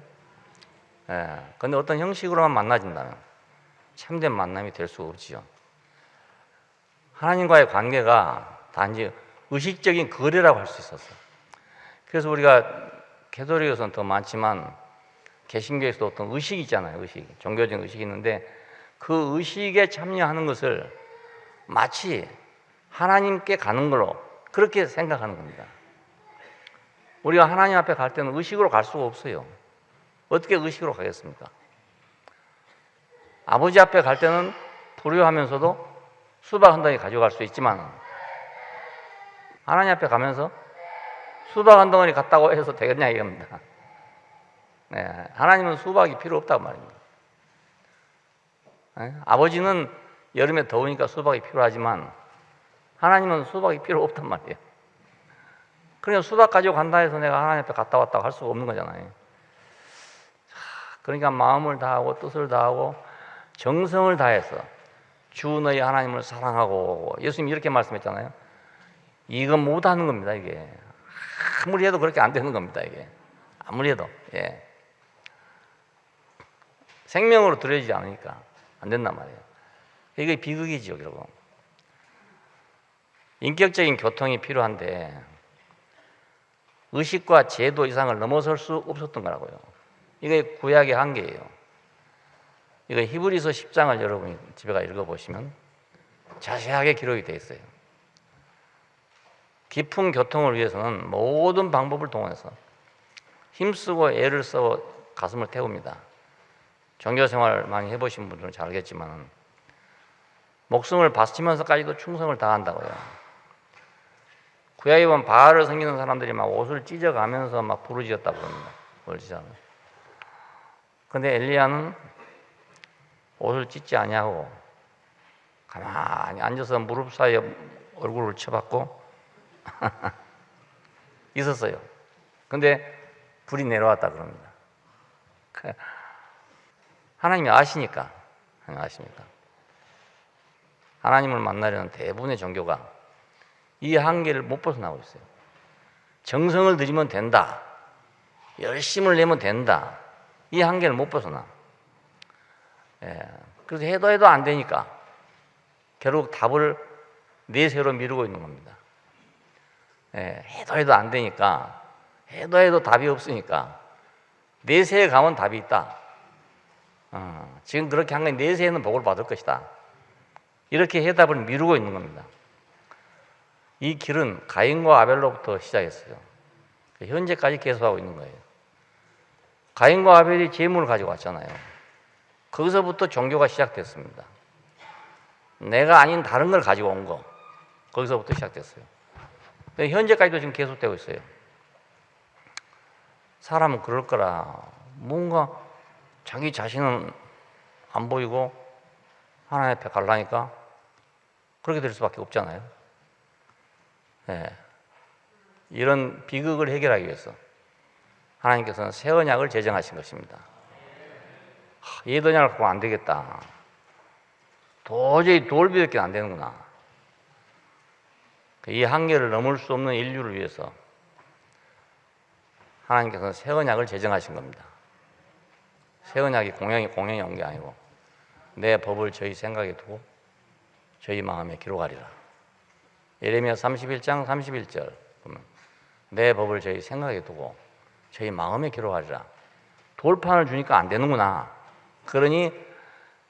근데 어떤 형식으로만 만나진다면 참된 만남이 될 수가 없지요. 하나님과의 관계가 단지 의식적인 거래라고 할 수 있었어요. 그래서 우리가 개도릭에서는 더 많지만 개신교에서도 어떤 의식이 있잖아요. 의식, 종교적인 의식이 있는데 그 의식에 참여하는 것을 마치 하나님께 가는 걸로 그렇게 생각하는 겁니다. 우리가 하나님 앞에 갈 때는 의식으로 갈 수가 없어요. 어떻게 의식으로 가겠습니까? 아버지 앞에 갈 때는 불효하면서도 수박 한 덩이 가져갈 수 있지만 하나님 앞에 가면서 수박 한 덩어리 갖다고 해서 되겠냐 이겁니다. 하나님은 수박이 필요 없다고 말입니다. 아버지는 여름에 더우니까 수박이 필요하지만 하나님은 수박이 필요 없단 말이에요. 그러니까 수박 가지고 간다 해서 내가 하나님 앞에 갔다 왔다고 할 수가 없는 거잖아요. 그러니까 마음을 다하고 뜻을 다하고 정성을 다해서 주 너희 하나님을 사랑하고 예수님이 이렇게 말씀했잖아요. 이건 못하는 겁니다. 이게 아무리 해도 그렇게 안 되는 겁니다. 이게 아무리 해도 생명으로 드려지지 않으니까 안 된단 말이에요. 이게 비극이죠, 결국. 인격적인 교통이 필요한데 의식과 제도 이상을 넘어설 수 없었던 거라고요. 이게 구약의 한계예요. 이거 히브리서 10장을 여러분이 집에 가 읽어보시면 자세하게 기록이 되어 있어요. 깊은 교통을 위해서는 모든 방법을 동원해서 힘쓰고 애를 써 가슴을 태웁니다. 종교생활 많이 해보신 분들은 잘 알겠지만 목숨을 바치면서까지도 충성을 다한다고요. 구약에 보면 바알을 섬기는 사람들이 막 옷을 찢어가면서 막 부르짖었다고 합니다. 그런데 엘리야는 옷을 찢지 아니하고 가만히 앉아서 무릎 사이에 얼굴을 쳐박고 있었어요. 근데 불이 내려왔다 그럽니다. 하나님이 아시니까. 하나님을 만나려는 대부분의 종교가 이 한계를 못 벗어나고 있어요. 정성을 들이면 된다. 열심을 내면 된다. 이 한계를 못 벗어나. 그래서 해도 안 되니까 결국 답을 내세로 미루고 있는 겁니다. 해도 안 되니까 해도 답이 없으니까 내세에 가면 답이 있다. 지금 그렇게 한 건 내세에는 복을 받을 것이다. 이렇게 해답을 미루고 있는 겁니다. 이 길은 가인과 아벨로부터 시작했어요. 현재까지 계속하고 있는 거예요. 가인과 아벨이 제물을 가지고 왔잖아요. 거기서부터 종교가 시작됐습니다. 내가 아닌 다른 걸 가지고 온 거, 거기서부터 시작됐어요. 현재까지도 지금 계속되고 있어요. 사람은 그럴 거라. 뭔가 자기 자신은 안 보이고 하나님 앞에 가려니까 그렇게 될 수밖에 없잖아요. 이런 비극을 해결하기 위해서 하나님께서는 새 언약을 제정하신 것입니다. 옛 언약을 갖고 안 되겠다. 도저히 돌비밖에 안 되는구나. 이 한계를 넘을 수 없는 인류를 위해서 하나님께서는 새 언약을 제정하신 겁니다. 새 언약이 공연이 온 게 아니고 내 법을 저희 생각에 두고 저희 마음에 기록하리라. 예레미야 31장 31절 보면 내 법을 저희 생각에 두고 저희 마음에 기록하리라. 돌판을 주니까 안 되는구나. 그러니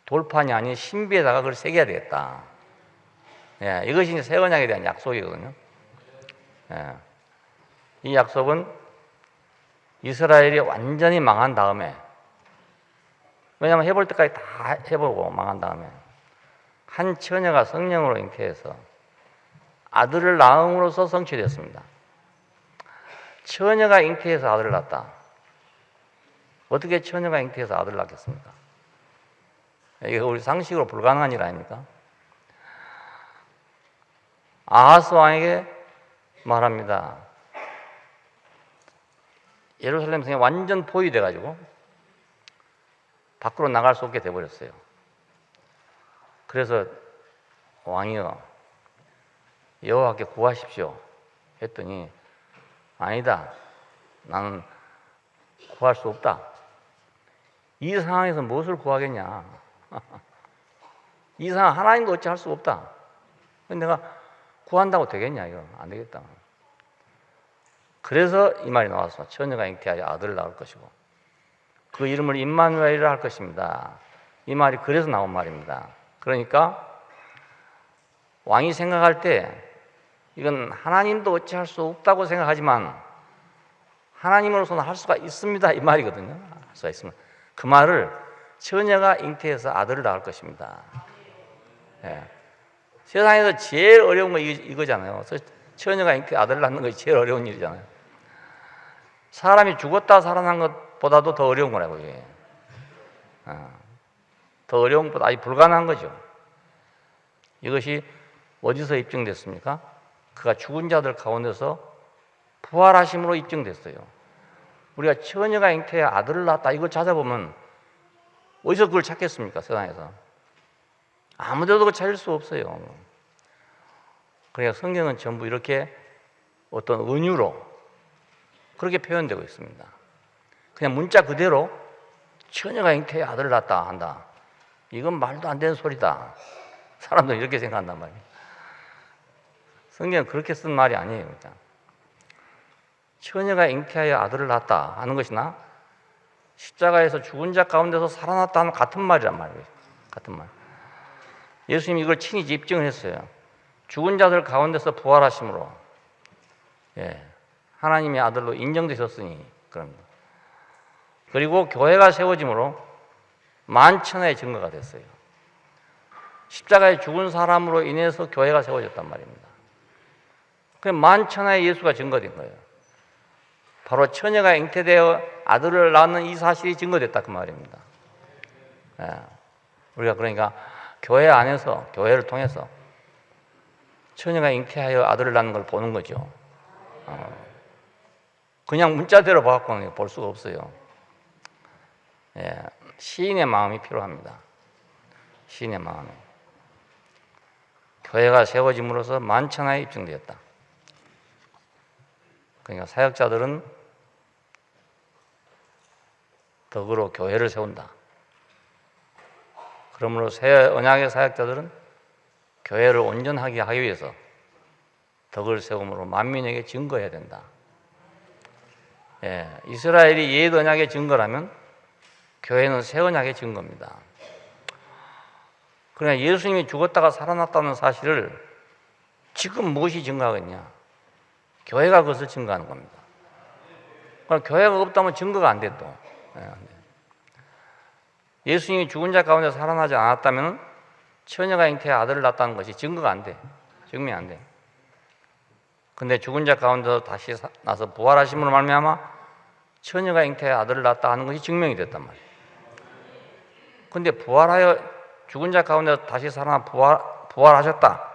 돌판이 아닌 신비에다가 그걸 새겨야 되겠다. 이것이 이제 새 언약에 대한 약속이거든요. 이 약속은 이스라엘이 완전히 망한 다음에 왜냐하면 해볼 때까지 다 해보고 망한 다음에 한 처녀가 성령으로 잉태해서 아들을 낳음으로써 성취됐습니다. 처녀가 잉태해서 아들을 낳았다. 어떻게 처녀가 잉태해서 아들을 낳겠습니까? 이게 우리 상식으로 불가능한 일 아닙니까? 아하스 왕에게 말합니다. 예루살렘 성이 완전 포위돼가지고 밖으로 나갈 수 없게 돼버렸어요. 그래서 왕이여 여호와께 구하십시오 했더니 아니다, 나는 구할 수 없다. 이 상황에서 무엇을 구하겠냐? 이 상황 하나님도 어찌 할 수 없다. 내가 구한다고 되겠냐? 이거 안 되겠다. 그래서 이 말이 나왔어. 처녀가 잉태하여 아들을 낳을 것이고 그 이름을 임마누엘이라 할 것입니다. 이 말이 그래서 나온 말입니다. 그러니까 왕이 생각할 때 이건 하나님도 어찌 할 수 없다고 생각하지만 하나님으로서는 할 수가 있습니다. 이 말이거든요. 할 수가 있습니다. 그 말을 처녀가 잉태해서 아들을 낳을 것입니다. 예. 세상에서 제일 어려운 거 이거잖아요. 처녀가 잉태 아들을 낳는 것이 제일 어려운 일이잖아요. 사람이 죽었다 살아난 것보다도 더 어려운 거라고 이게. 더 어려운 것보다 아주 불가능한 거죠. 이것이 어디서 입증됐습니까? 그가 죽은 자들 가운데서 부활하심으로 입증됐어요. 우리가 처녀가 잉태해 아들을 낳았다 이걸 찾아보면 어디서 그걸 찾겠습니까? 세상에서 아무데도 그걸 찾을 수 없어요. 그러니까 성경은 전부 이렇게 어떤 은유로 그렇게 표현되고 있습니다. 그냥 문자 그대로 처녀가 잉태해 아들을 낳았다 한다, 이건 말도 안 되는 소리다. 사람들은 이렇게 생각한단 말이에요. 성경은 그렇게 쓴 말이 아니에요. 그러니까. 처녀가 잉태하여 아들을 낳았다 하는 것이나 십자가에서 죽은 자 가운데서 살아났다 하는 같은 말이란 말이에요. 같은 말. 예수님이 이걸 친히 입증을 했어요. 죽은 자들 가운데서 부활하심으로 하나님의 아들로 인정되셨으니 그럽니다. 그리고 교회가 세워짐으로 만천하의 증거가 됐어요. 십자가에 죽은 사람으로 인해서 교회가 세워졌단 말입니다. 그 만천하의 예수가 증거된 거예요. 바로 처녀가 잉태되어 아들을 낳는 이 사실이 증거됐다 그 말입니다. 우리가 그러니까 교회 안에서 교회를 통해서 처녀가 잉태하여 아들을 낳는 걸 보는 거죠. 그냥 문자대로 봐갖고는 볼 수가 없어요. 시인의 마음이 필요합니다. 시인의 마음이. 교회가 세워짐으로써 만천하에 입증되었다. 그러니까 사역자들은 덕으로 교회를 세운다. 그러므로 새 언약의 사역자들은 교회를 온전하게 하기 위해서 덕을 세움으로 만민에게 증거해야 된다. 이스라엘이 옛 언약의 증거라면 교회는 새 언약의 증거입니다. 그러나 예수님이 죽었다가 살아났다는 사실을 지금 무엇이 증거하겠냐? 교회가 그것을 증거하는 겁니다. 그럼 교회가 없다면 증거가 안 돼 또. 예수님이 죽은 자 가운데 살아나지 않았다면 처녀가 잉태해 아들을 낳았다는 것이 증거가 안 돼. 증명이 안 돼. 근데 죽은 자 가운데서 다시 나서 부활하심으로 말미암아 처녀가 잉태해 아들을 낳았다 하는 것이 증명이 됐단 말이에요. 근데 부활하여 죽은 자 가운데서 다시 살아나 부활하셨다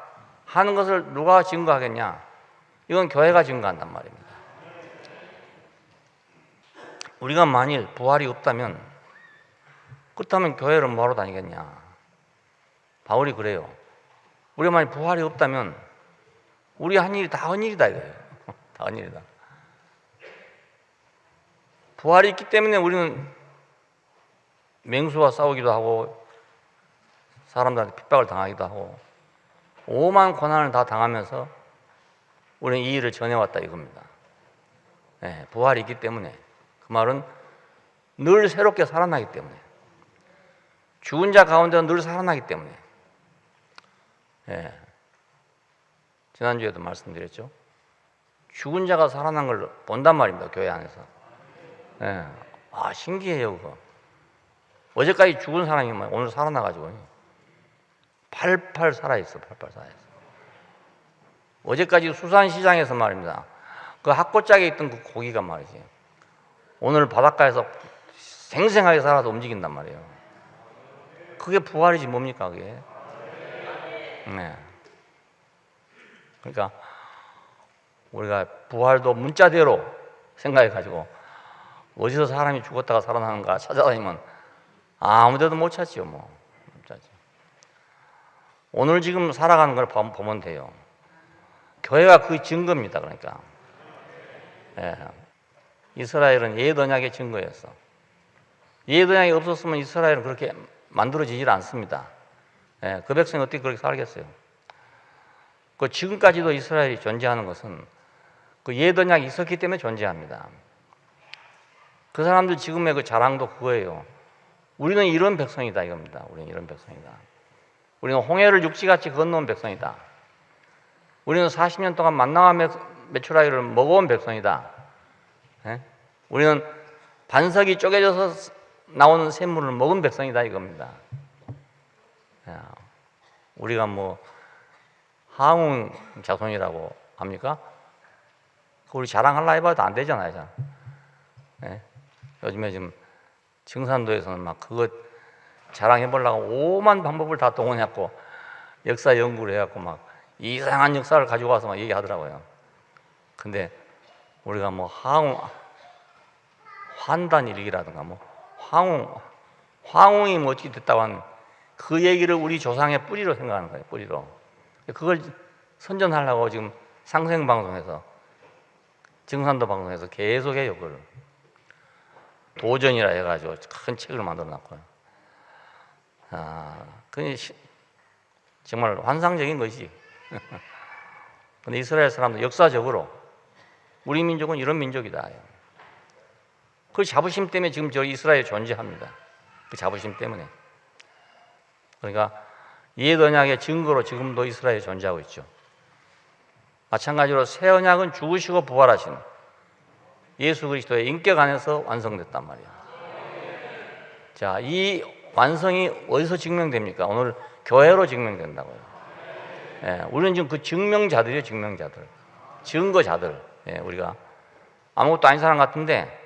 하는 것을 누가 증거하겠냐? 이건 교회가 증거한단 말입니다. 우리가 만일 부활이 없다면 그렇다면 교회를 뭐하러 다니겠냐? 바울이 그래요. 우리가 만일 부활이 없다면 우리 한 일이 다 헛일이다 이거예요. 다 헛일이다. 부활이 있기 때문에 우리는 맹수와 싸우기도 하고 사람들한테 핍박을 당하기도 하고 오만 고난을 다 당하면서 우리는 이 일을 전해왔다 이겁니다. 부활이 있기 때문에. 그 말은 늘 새롭게 살아나기 때문에, 죽은 자 가운데는 늘 살아나기 때문에. 지난주에도 말씀드렸죠. 죽은 자가 살아난 걸 본단 말입니다. 교회 안에서. 신기해요 그거. 어제까지 죽은 사람이 오늘 살아나가지고 팔팔 살아있어. 팔팔 살아있어. 어제까지 수산시장에서 말입니다. 그 학고짝에 있던 그 고기가 말이지. 오늘 바닷가에서 생생하게 살아서 움직인단 말이에요. 그게 부활이지 뭡니까 그게. 네. 그러니까 우리가 부활도 문자대로 생각해가지고 어디서 사람이 죽었다가 살아나는가 찾아다니면 아무데도 못 찾지요. 못 찾지. 오늘 지금 살아가는 걸 보면 돼요. 교회가 그 증거입니다. 그러니까 이스라엘은 옛 언약의 증거였어. 옛 언약이 없었으면 이스라엘은 그렇게 만들어지질 않습니다. 그 백성이 어떻게 그렇게 살겠어요? 그 지금까지도 이스라엘이 존재하는 것은 그 옛 언약이 있었기 때문에 존재합니다. 그 사람들 지금의 그 자랑도 그거예요. 우리는 이런 백성이다 이겁니다. 우리는 이런 백성이다. 우리는 홍해를 육지같이 건너온 백성이다. 우리는 40년 동안 만나와 메추라기를 먹어온 백성이다. 우리는 반석이 쪼개져서 나오는 샘물을 먹은 백성이다 이겁니다. 우리가 뭐 항웅 자손이라고 합니까? 우리 자랑하려 해봐도 안 되잖아요. 요즘에 지금 증산도에서는 막 그거 자랑해보려고 오만 방법을 다 동원해갖고 역사 연구를 해갖고 막 이상한 역사를 가지고 와서 막 얘기하더라고요. 근데 우리가 뭐 환단일기라든가 뭐 황웅이 뭐 어떻게 됐다고 하는 그 얘기를 우리 조상의 뿌리로 생각하는 거예요. 뿌리로. 그걸 선전하려고 지금 상생방송에서 증산도 방송에서 계속 해요. 그걸 도전이라 해가지고 큰 책을 만들어 놨고요. 그게 정말 환상적인 것이지. 근데 이스라엘 사람들 역사적으로 우리 민족은 이런 민족이다. 그 자부심 때문에 지금 저 이스라엘이 존재합니다. 그 자부심 때문에. 그러니까 옛 언약의 증거로 지금도 이스라엘이 존재하고 있죠. 마찬가지로 새 언약은 죽으시고 부활하신 예수 그리스도의 인격 안에서 완성됐단 말이에요. 자, 이 완성이 어디서 증명됩니까? 오늘 교회로 증명된다고요. 우리는 지금 그 증명자들이에요. 증명자들, 증거자들. 우리가 아무것도 아닌 사람 같은데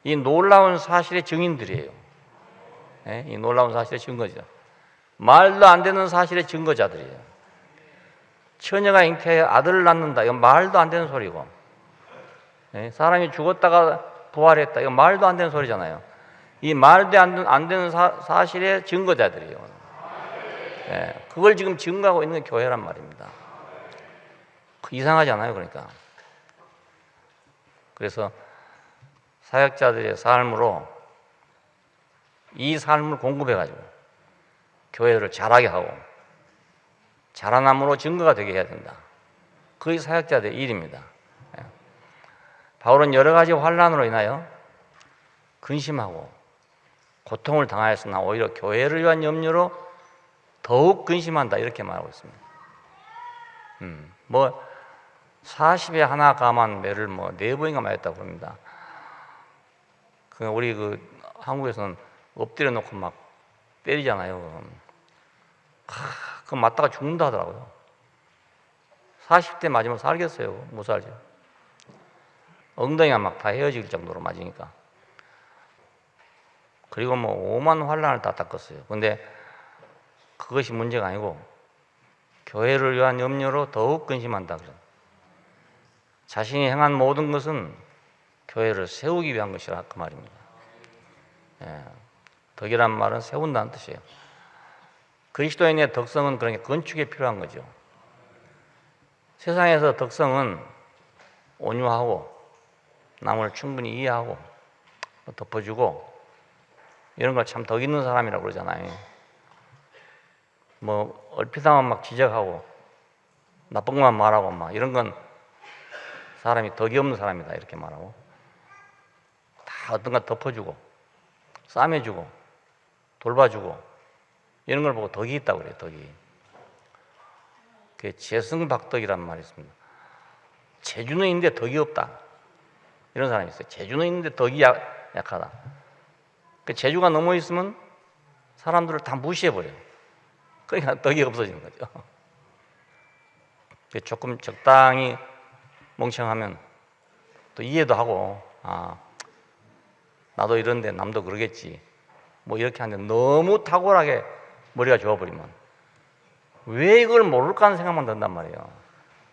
이 놀라운 사실의 증인들이에요. 이 놀라운 사실의 증거죠. 말도 안 되는 사실의 증거자들이에요. 처녀가 잉태해 아들을 낳는다. 이건 말도 안 되는 소리고, 사람이 죽었다가 부활했다. 이건 말도 안 되는 소리잖아요. 이 말도 안 되는 사실의 증거자들이에요. 그걸 지금 증거하고 있는 게 교회란 말입니다. 이상하지 않아요? 그러니까. 그래서 사역자들의 삶으로 이 삶을 공급해가지고 교회를 자라게 하고 자라남으로 증거가 되게 해야 된다. 그게 사역자들의 일입니다. 바울은 여러 가지 환난으로 인하여 근심하고 고통을 당하였으나 오히려 교회를 위한 염려로 더욱 근심한다 이렇게 말하고 있습니다. 뭐 40에 하나 감한 매를 뭐 4번인가 맞았다고 그럽니다. 우리 그 한국에서는 엎드려 놓고 막 때리잖아요. 그거 맞다가 죽는다 하더라고요. 40대 맞으면 살겠어요? 못 살죠. 엉덩이가 막 다 헤어질 정도로 맞으니까. 그리고 뭐 오만 환난을 다 닦았어요. 근데 그것이 문제가 아니고 교회를 위한 염려로 더욱 근심한다 그래요. 자신이 행한 모든 것은 교회를 세우기 위한 것이라 그 말입니다. 덕이란 말은 세운다는 뜻이에요. 그리스도인의 덕성은 그러니까 건축에 필요한 거죠. 세상에서 덕성은 온유하고 남을 충분히 이해하고 덮어주고 이런 걸 참 덕 있는 사람이라고 그러잖아요. 뭐 얼핏 하면 막 지적하고 나쁜 것만 말하고 막 이런 건 사람이 덕이 없는 사람이다 이렇게 말하고, 다 어떤 걸 덮어주고 싸매주고 돌봐주고 이런 걸 보고 덕이 있다고 그래요. 덕이. 그게 재승박덕이란 말이 있습니다. 재주는 있는데 덕이 없다 이런 사람이 있어요. 재주는 있는데 덕이 약하다. 그 재주가 넘어 있으면 사람들을 다 무시해버려요. 그러니까 덕이 없어지는 거죠. 조금 적당히 멍청하면 또 이해도 하고, 아, 나도 이런데 남도 그러겠지. 뭐 이렇게 하는데 너무 탁월하게 머리가 좋아버리면 왜 이걸 모를까 하는 생각만 든단 말이에요.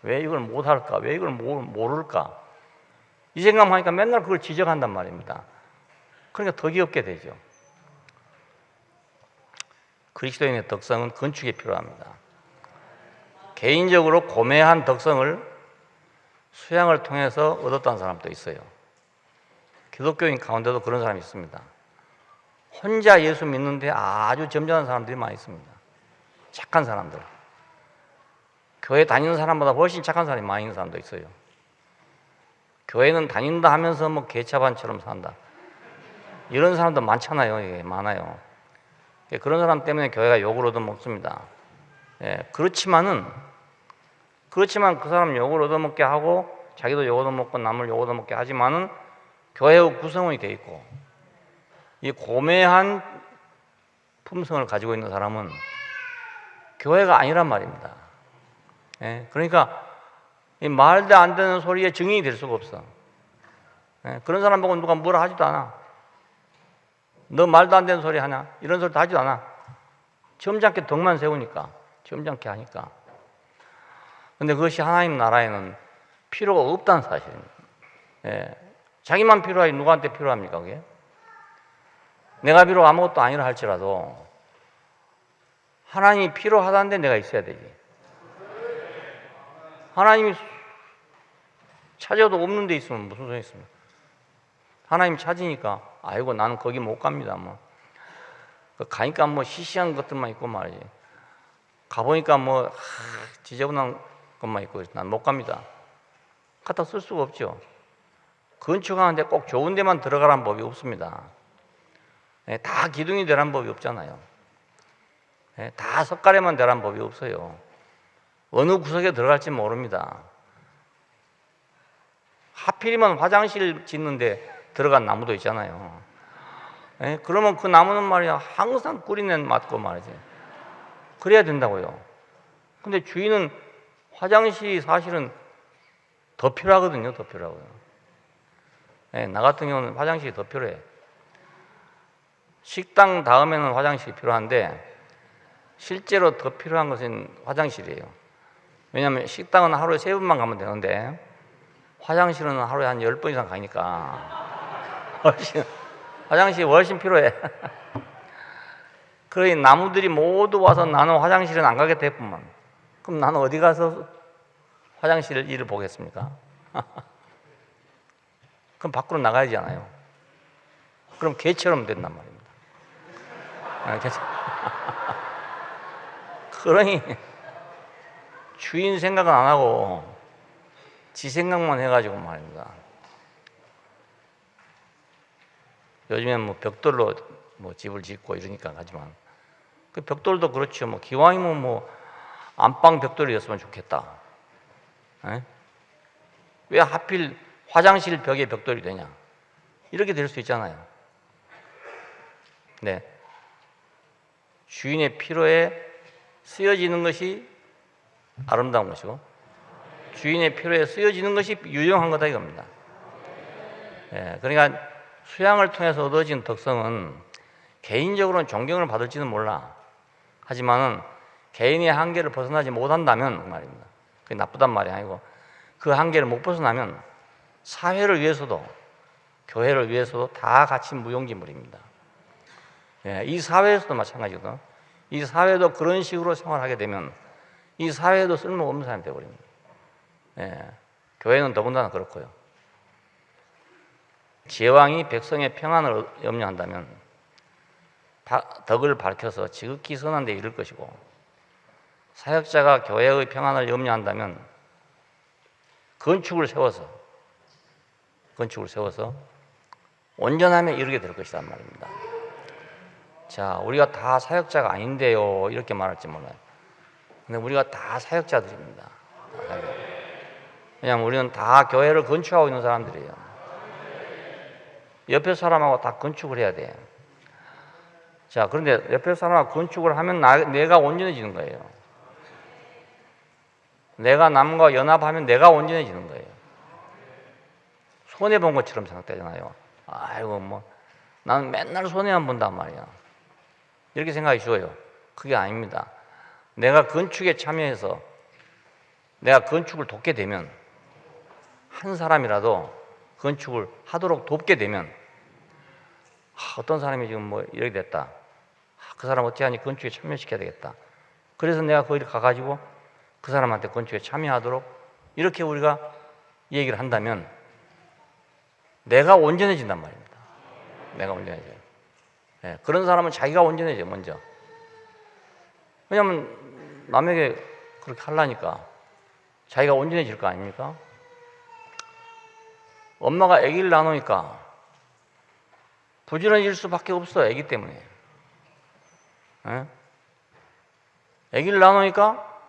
왜 이걸 못할까? 왜 이걸 모를까? 이 생각만 하니까 맨날 그걸 지적한단 말입니다. 그러니까 덕이 없게 되죠. 그리스도인의 덕성은 건축에 필요합니다. 개인적으로 고매한 덕성을 수양을 통해서 얻었다는 사람도 있어요. 기독교인 가운데도 그런 사람이 있습니다. 혼자 예수 믿는데 아주 점잖은 사람들이 많이 있습니다. 착한 사람들. 교회 다니는 사람보다 훨씬 착한 사람이 많이 있는 사람도 있어요. 교회는 다닌다 하면서 뭐 개차반처럼 산다. 이런 사람도 많잖아요. 예, 많아요. 예, 그런 사람 때문에 교회가 욕을 얻어먹습니다. 예, 그렇지만 그 사람 욕을 얻어먹게 하고 자기도 욕 얻어먹고 남을 욕 얻어먹게 하지만은 교회의 구성원이 돼 있고 이 고매한 품성을 가지고 있는 사람은 교회가 아니란 말입니다. 예, 그러니까 이 말도 안 되는 소리에 증인이 될 수가 없어. 예, 그런 사람 보고 누가 뭐라 하지도 않아. 너 말도 안 되는 소리 하냐? 이런 소리도 하지도 않아. 점잖게 덕만 세우니까, 점잖게 하니까. 근데 그것이 하나님 나라에는 필요가 없다는 사실입니다. 예, 자기만 필요하지 누구한테 필요합니까, 그게? 내가 비록 아무것도 아니라 할지라도 하나님이 필요하다는데 내가 있어야 되지. 하나님이 찾아도 없는 데 있으면 무슨 소용이 있습니까? 하나님 찾으니까 아이고 나는 거기 못 갑니다. 뭐 가니까 뭐 시시한 것들만 있고 말이지. 가보니까 뭐 지저분한 것만 있고 난 못 갑니다. 갖다 쓸 수가 없죠. 건축하는데 꼭 좋은 데만 들어가라는 법이 없습니다. 다 기둥이 되라는 법이 없잖아요. 다 석가래만 되라는 법이 없어요. 어느 구석에 들어갈지 모릅니다. 하필이면 화장실 짓는데 들어간 나무도 있잖아요. 그러면 그 나무는 말이야 항상 꿀이는 맞고 말이지. 그래야 된다고요. 근데 주인은 화장실이 사실은 더 필요하거든요. 더 필요하고요. 나 같은 경우는 화장실이 더 필요해. 식당 다음에는 화장실이 필요한데 실제로 더 필요한 것은 화장실이에요. 왜냐하면 식당은 하루에 3번만 가면 되는데 화장실은 하루에 한 10번 이상 가니까 화장실이 훨씬 필요해. 그러니 나무들이 모두 와서 나는 화장실은 안 가겠다 했구만. 그럼 나는 어디 가서 화장실 일을 보겠습니까? 그럼 밖으로 나가야지 않아요. 그럼 개처럼 된단 말입니다. 그러니 주인 생각은 안 하고 지 생각만 해가지고 말입니다. 요즘엔 뭐 벽돌로 뭐 집을 짓고 이러니까 하지만 그 벽돌도 그렇죠. 뭐 기왕이면 뭐 안방 벽돌이었으면 좋겠다. 왜 하필 화장실 벽에 벽돌이 되냐? 이렇게 될 수 있잖아요. 네. 주인의 필요에 쓰여지는 것이 아름다운 것이고 주인의 필요에 쓰여지는 것이 유용한 거다 이겁니다. 예, 그러니까 수양을 통해서 얻어진 덕성은 개인적으로는 존경을 받을지는 몰라. 하지만은 개인의 한계를 벗어나지 못한다면 말입니다. 그게 나쁘단 말이 아니고 그 한계를 못 벗어나면 사회를 위해서도 교회를 위해서도 다 같이 무용지물입니다. 예, 이 사회에서도 마찬가지거든. 이 사회도 그런 식으로 생활하게 되면 이 사회도 쓸모없는 사람이 되어버립니다. 예, 교회는 더군다나 그렇고요. 제왕이 백성의 평안을 염려한다면 덕을 밝혀서 지극히 선한 데 이를 것이고 사역자가 교회의 평안을 염려한다면 건축을 세워서 온전함에 이르게 될 것이란 말입니다. 자, 우리가 다 사역자가 아닌데요 이렇게 말할지 몰라요. 근데 우리가 다 사역자들입니다. 왜냐하면 우리는 다 교회를 건축하고 있는 사람들이에요. 옆에 사람하고 다 건축을 해야 돼요. 자, 그런데 옆에 사람과 건축을 하면 내가 온전해지는 거예요. 내가 남과 연합하면 내가 온전해지는 거예요. 손해본 것처럼 생각되잖아요. 아이고, 뭐, 나는 맨날 손해만 본단 말이야. 이렇게 생각이 쉬워요. 그게 아닙니다. 내가 건축에 참여해서 내가 건축을 돕게 되면, 한 사람이라도 건축을 하도록 돕게 되면, 어떤 사람이 지금 뭐 이렇게 됐다. 그 사람 어떻게 하니 건축에 참여시켜야 되겠다. 그래서 내가 거기 가가지고 그 사람한테 건축에 참여하도록 이렇게 우리가 얘기를 한다면 내가 온전해진단 말입니다. 내가 온전해져요. 네, 그런 사람은 자기가 온전해져요, 먼저. 왜냐하면 남에게 그렇게 하려니까 자기가 온전해질 거 아닙니까? 엄마가 아기를 낳으니까 부지런해질 수밖에 없어, 아기 때문에. 예? 아기를 낳으니까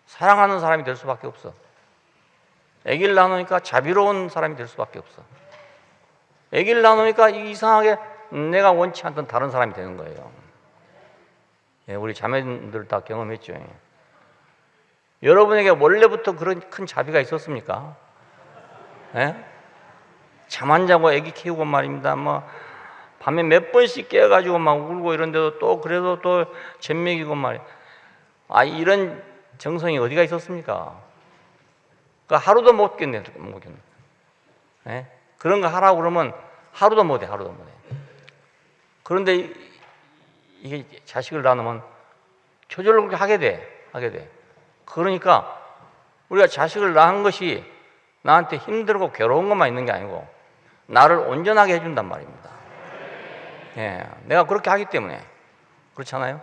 사랑하는 사람이 될 수밖에 없어. 아기를 낳으니까 자비로운 사람이 될 수밖에 없어. 아기를 낳으니까 이상하게 내가 원치 않던 다른 사람이 되는 거예요. 예, 우리 자매들 다 경험했죠. 예. 여러분에게 원래부터 그런 큰 자비가 있었습니까? 예? 잠 안 자고 아기 키우고 말입니다. 뭐 밤에 몇 번씩 깨가지고 막 울고 이런데도 또 그래도 또 젖 먹이고 말이야. 아, 이런 정성이 어디가 있었습니까? 그 하루도 못 견뎌, 못 견뎌. 예? 그런 거 하라고 그러면 하루도 못해, 하루도 못해. 그런데 이게 자식을 낳으면 저절로 그렇게 하게 돼. 그러니까 우리가 자식을 낳은 것이 나한테 힘들고 괴로운 것만 있는 게 아니고 나를 온전하게 해준단 말입니다. 예, 내가 그렇게 하기 때문에. 그렇잖아요?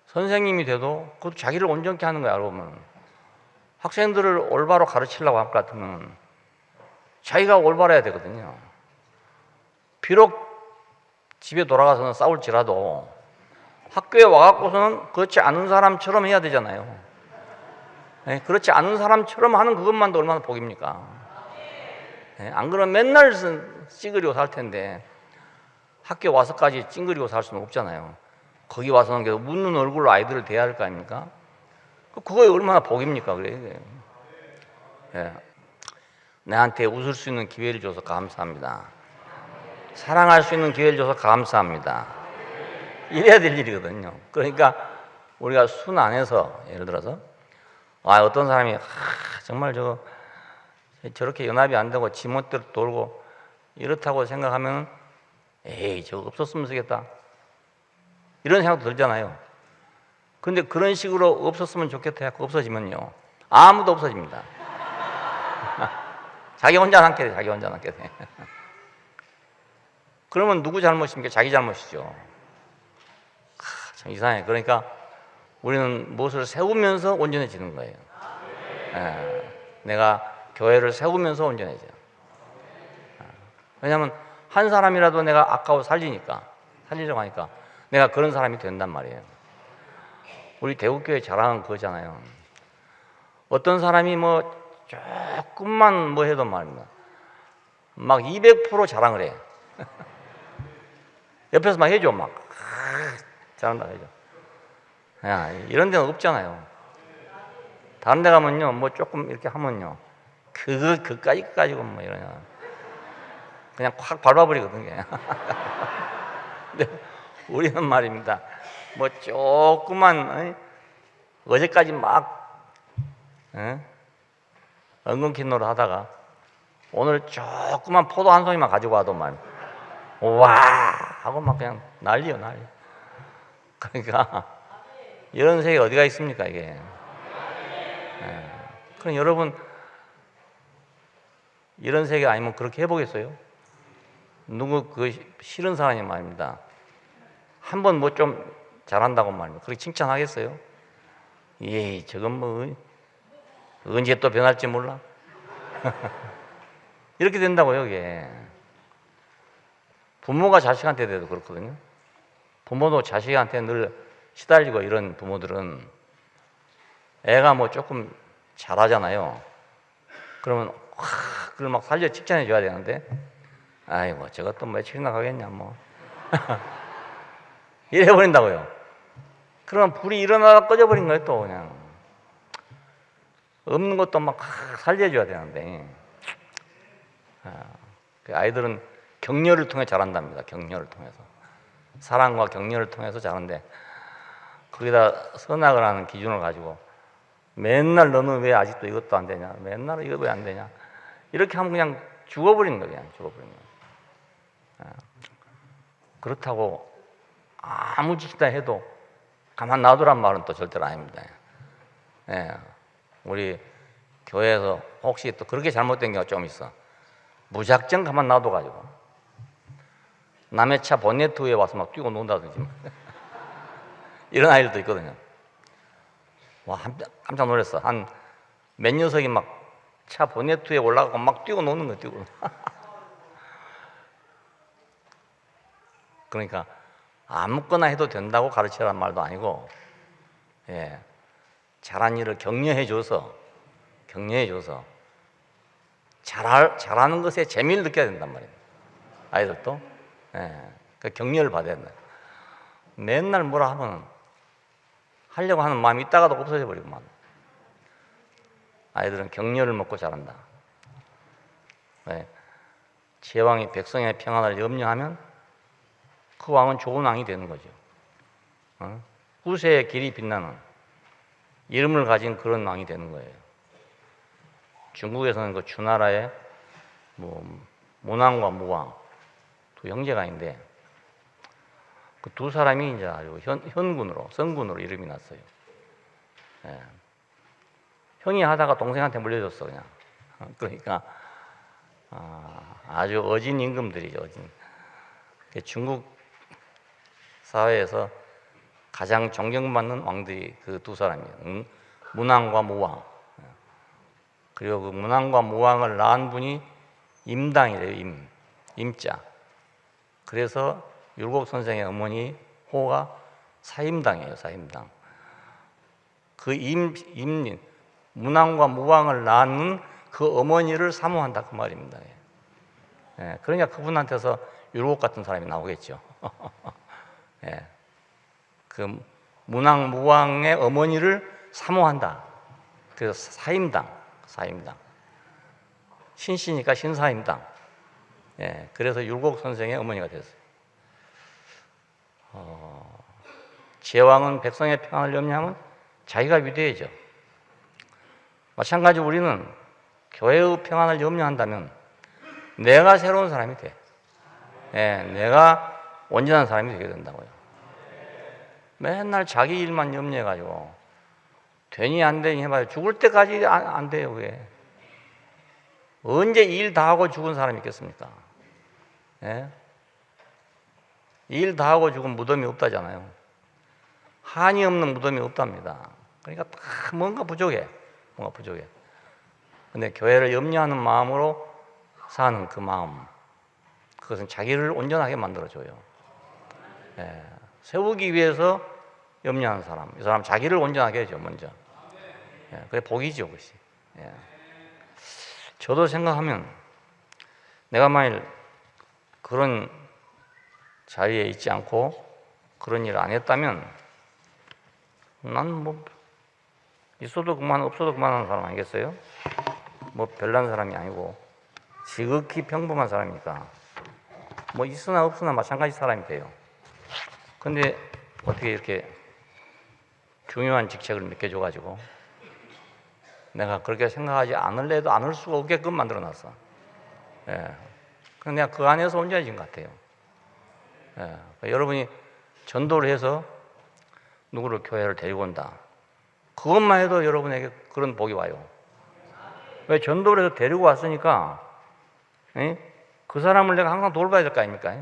선생님이 돼도 그것도 자기를 온전케 하는 거야, 여러분. 학생들을 올바로 가르치려고 할 것 같으면 자기가 올바라야 되거든요. 비록 집에 돌아가서는 싸울지라도 학교에 와갖고서는 그렇지 않은 사람처럼 해야 되잖아요. 네, 그렇지 않은 사람처럼 하는 그것만도 얼마나 복입니까? 네, 안 그러면 맨날 찌그리고 살 텐데 학교 와서까지 찡그리고 살 수는 없잖아요. 거기 와서는 계속 묻는 얼굴로 아이들을 대해야 할 거 아닙니까? 그거 얼마나 복입니까? 그래. 네. 내한테 웃을 수 있는 기회를 줘서 감사합니다. 사랑할 수 있는 기회를 줘서 감사합니다. 이래야 될 일이거든요. 그러니까 우리가 순 안에서 예를 들어서 어떤 사람이 정말 저렇게 연합이 안 되고 지멋대로 돌고 이렇다고 생각하면 에이 저거 없었으면 쓰겠다 이런 생각도 들잖아요. 근데 그런 식으로 없었으면 좋겠다 해서 없어지면요 아무도 없어집니다. 자기 혼자 남게 돼. 자기 혼자 남게 돼. 그러면 누구 잘못입니까? 자기 잘못이죠. 참 이상해. 그러니까 우리는 무엇을 세우면서 온전해지는 거예요. 내가 교회를 세우면서 온전해져요. 왜냐하면 한 사람이라도 내가 아까워 살리려고 하니까 내가 그런 사람이 된단 말이에요. 우리 대구교회 자랑은 그거잖아요. 어떤 사람이 뭐 조금만 뭐 해도 말입니다. 막 200% 자랑을 해. 옆에서 막 해줘. 막 잘한다 해줘. 야, 이런 데는 없잖아요. 다른 데 가면요, 뭐 조금 이렇게 하면요, 그까지 가지고 뭐 이러냐. 그냥 확 밟아버리거든요. 근데 우리는 말입니다. 뭐 조그만, 어제까지 막, 엉겅퀴 노릇 하다가 오늘 조그만 포도 한 송이만 가지고 와도 말, 와! 하고 막 그냥 난리요, 난리. 그러니까, 이런 세계 어디가 있습니까, 이게? 그럼 여러분, 이런 세계 아니면 그렇게 해보겠어요? 누구 그 싫은 사람이 말입니다. 한 번 뭐 좀 잘한다고 말입니다. 그렇게 칭찬하겠어요? 예, 저건 뭐 언제 또 변할지 몰라. 이렇게 된다고요, 이게. 부모가 자식한테 돼도 그렇거든요. 부모도 자식한테 늘 시달리고 이런 부모들은 애가 뭐 조금 잘하잖아요. 그러면 그걸 막 살려 칭찬해 줘야 되는데 아이고 저것도 며칠이나 가겠냐 뭐 이래버린다고요. 그럼 불이 일어나다 꺼져버린 거예요. 또 그냥 없는 것도 막 살려줘야 되는데 그 아이들은 격려를 통해 자란답니다. 격려를 통해서 사랑과 격려를 통해서 자란데 거기다 선악을 하는 기준을 가지고 맨날 너는 왜 아직도 이것도 안 되냐, 맨날 이거 왜 안 되냐 이렇게 하면 그냥 죽어버리는 거예요. 그냥 죽어버리는 거예요. 그렇다고 아무 짓이나 해도 가만 놔두란 말은 또 절대로 아닙니다. 예. 우리 교회에서 혹시 또 그렇게 잘못된 경우가 좀 있어. 무작정 가만 놔둬가지고 남의 차 본네트 위에 와서 막 뛰고 논다든지 이런 아이들도 있거든요. 와, 깜짝 놀랐어. 한 몇 녀석이 막 차 본네트 위에 올라가고 막 뛰고 노는 거예요. 뛰고. 그러니까 아무거나 해도 된다고 가르치라는 말도 아니고, 예, 잘한 일을 격려해줘서 잘하는 것에 재미를 느껴야 된단 말이에요. 아이들도. 예, 그 격려를 받아야 된다. 맨날 뭐라 하면 하려고 하는 마음이 있다가도 없어져 버리고만. 아이들은 격려를 먹고 자란다. 예, 제왕이 백성의 평안을 염려하면 그 왕은 좋은 왕이 되는 거죠. 후세의 길이 빛나는 이름을 가진 그런 왕이 되는 거예요. 중국에서는 그 주나라의 문왕과 무왕 두 형제가 있는데 그 두 사람이 이제 아주 성군으로 이름이 났어요. 예. 형이 하다가 동생한테 물려줬어 그냥. 그러니까 아주 어진 임금들이죠. 어진. 중국 사회에서 가장 존경받는 왕들이 그 두 사람이에요. 문왕과 무왕. 그리고 그 문왕과 무왕을 낳은 분이 임당이래요. 임자. 그래서 율곡 선생의 어머니 호가 사임당이에요. 사임당. 그 문왕과 무왕을 낳는 그 어머니를 사모한다 그 말입니다. 예, 그러니까 그분한테서 율곡 같은 사람이 나오겠죠. 예, 그 문왕 무왕의 어머니를 사모한다. 그래서 사임당. 신씨니까 신사임당. 예, 그래서 율곡 선생의 어머니가 됐어요. 제왕은 백성의 평안을 염려하면 자기가 위대해져. 마찬가지로 우리는 교회의 평안을 염려한다면 내가 새로운 사람이 돼. 예, 내가 온전한 사람이 되게 된다고요. 맨날 자기 일만 염려해가지고 되니 안 되니 해봐요. 죽을 때까지 안 돼요. 그게 언제 일 다 하고 죽은 사람이 있겠습니까? 예? 일 다 하고 죽은 무덤이 없다잖아요. 한이 없는 무덤이 없답니다. 그러니까 다 뭔가 부족해. 근데 교회를 염려하는 마음으로 사는 그 마음, 그것은 자기를 온전하게 만들어줘요. 예, 세우기 위해서 염려하는 사람, 이 사람 자기를 온전하게 해줘 먼저. 예, 그게 복이죠, 그것이. 예. 저도 생각하면 내가 만일 그런 자리에 있지 않고 그런 일을 안 했다면 난 뭐 있어도 그만 없어도 그만하는 사람 아니겠어요? 뭐 별난 사람이 아니고 지극히 평범한 사람이니까 뭐 있으나 없으나 마찬가지 사람이 돼요. 근데 어떻게 이렇게 중요한 직책을 맡겨줘가지고 내가 그렇게 생각하지 않을래도 않을 수가 없게끔 만들어놨어. 예. 근데 내가 그 안에서 온전해진 것 같아요. 예. 그러니까 여러분이 전도를 해서 누구를 교회를 데리고 온다. 그것만 해도 여러분에게 그런 복이 와요. 왜? 전도를 해서 데리고 왔으니까 그 사람을 내가 항상 돌봐야 될 거 아닙니까?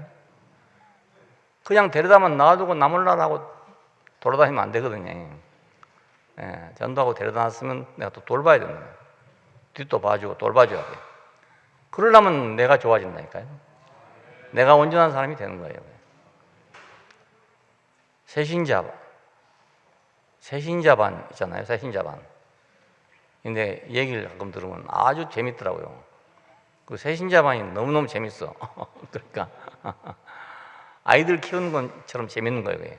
그냥 데려다만 놔두고 나몰라라고 돌아다니면 안 되거든요. 예, 전도하고 데려다 놨으면 내가 또 돌봐야 된다. 뒷도 봐주고 돌봐줘야 돼. 그러려면 내가 좋아진다니까요. 내가 온전한 사람이 되는 거예요. 새신자반 있잖아요. 새신자반. 근데 얘기를 가끔 들으면 아주 재밌더라고요. 그 새신자반이 너무너무 재밌어. 그러니까 아이들 키우는 것처럼 재밌는 거예요. 그게.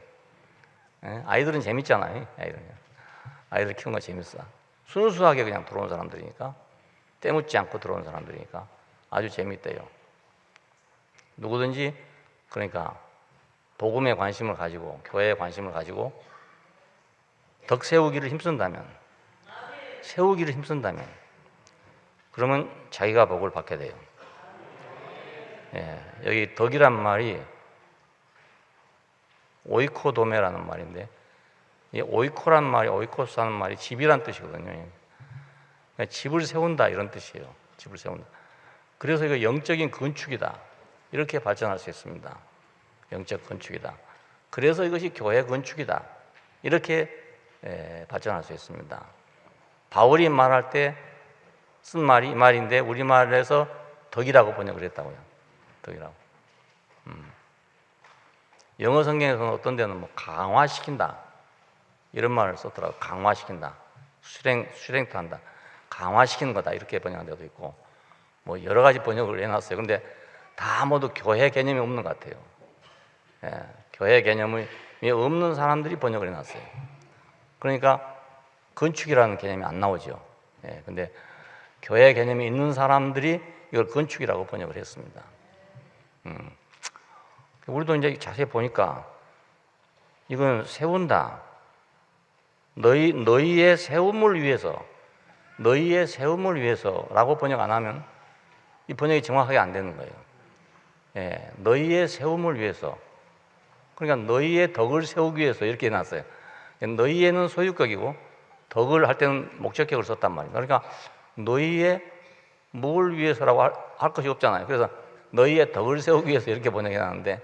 아이들은 재밌잖아요. 아이들 키우는 거 재밌어. 순수하게 그냥 들어온 사람들이니까, 때묻지 않고 들어온 사람들이니까 아주 재밌대요. 누구든지 그러니까 복음에 관심을 가지고 교회에 관심을 가지고 덕 세우기를 힘쓴다면, 그러면 자기가 복을 받게 돼요. 여기 덕이란 말이 오이코도메라는 말인데, 이 오이코란 말이, 오이코스라는 말이 집이란 뜻이거든요. 그러니까 집을 세운다 이런 뜻이에요. 집을 세운다. 그래서 이거 영적인 건축이다 이렇게 발전할 수 있습니다. 영적 건축이다. 그래서 이것이 교회 건축이다 이렇게 발전할 수 있습니다. 바울이 말할 때 쓴 말이 이 말인데 우리말에서 덕이라고 번역을 했다고요. 덕이라고. 영어 성경에서는 어떤 데는 뭐 강화시킨다 이런 말을 썼더라고요. 강화시킨다. 수랭트 한다. 강화시키는 거다 이렇게 번역한 데도 있고 뭐 여러 가지 번역을 해놨어요. 근데 다 모두 교회 개념이 없는 것 같아요. 교회 개념이 없는 사람들이 번역을 해놨어요. 그러니까 건축이라는 개념이 안 나오죠. 근데 교회 개념이 있는 사람들이 이걸 건축이라고 번역을 했습니다. 우리도 이제 자세히 보니까 이건 세운다. 너희의 세움을 위해서라고 번역 안 하면 이 번역이 정확하게 안 되는 거예요. 너희의 세움을 위해서. 그러니까 너희의 덕을 세우기 위해서 이렇게 해놨어요. 너희에는 소유격이고 덕을 할 때는 목적격을 썼단 말입니다. 그러니까 너희의 뭘 위해서라고 할 것이 없잖아요. 그래서 너희의 덕을 세우기 위해서 이렇게 번역해놨는데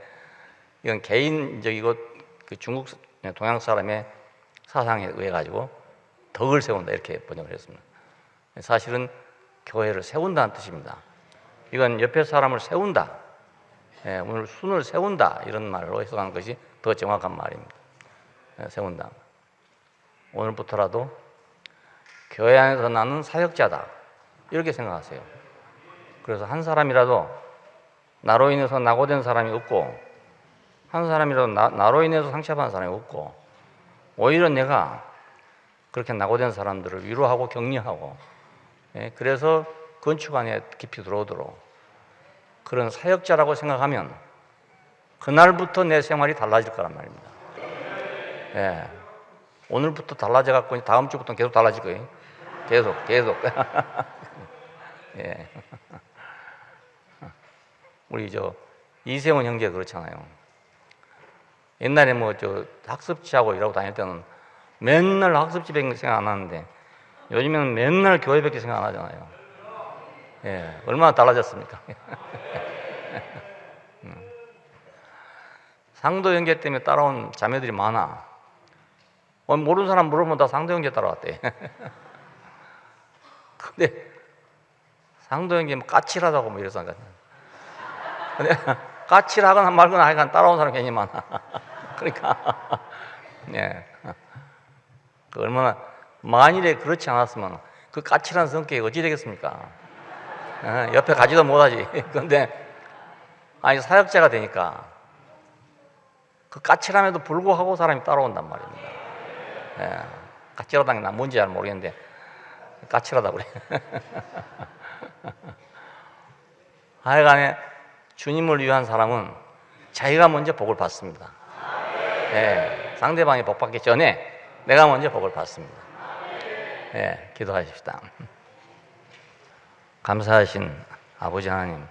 이건 개인적이고 그 중국 동양 사람의 사상에 의해 가지고 덕을 세운다 이렇게 번역을 했습니다. 사실은 교회를 세운다는 뜻입니다. 이건 옆에 사람을 세운다, 오늘 순을 세운다 이런 말로 해석하는 것이 더 정확한 말입니다. 세운다. 오늘부터라도 교회 안에서 나는 사역자다 이렇게 생각하세요. 그래서 한 사람이라도 나로 인해서 낙오된 사람이 없고, 한 사람이라도 나로 인해서 상처받은 사람이 없고, 오히려 내가 그렇게 낙오된 사람들을 위로하고 격려하고, 그래서 건축 안에 깊이 들어오도록 그런 사역자라고 생각하면 그날부터 내 생활이 달라질 거란 말입니다. 오늘부터 달라져 갖고 다음 주부터는 계속 달라질 거예요. 계속. 우리 이세훈 형제 그렇잖아요. 옛날에 학습지하고 일하고 다닐 때는 맨날 학습지밖에 생각 안 하는데 요즘에는 맨날 교회밖에 생각 안 하잖아요. 얼마나 달라졌습니까? 상도 형제 때문에 따라온 자매들이 많아. 모르는 사람 물어보면 다 상도 형제 따라왔대. 근데 상도 형제 까칠하다고 이래서 근데 까칠하거나 말거나 하여간 따라온 사람 괜히 많아. 그러니까 얼마나 만일에 그렇지 않았으면 그 까칠한 성격이 어찌 되겠습니까? 옆에 가지도 못하지. 그런데 사역자가 되니까 그 까칠함에도 불구하고 사람이 따라온단 말입니다. 까칠하다는 게 뭔지 잘 모르겠는데 까칠하다고 그래. 하여간에 주님을 위한 사람은 자기가 먼저 복을 받습니다. 상대방이 복 받기 전에 내가 먼저 복을 받습니다. 기도하십시다. 감사하신 아버지 하나님,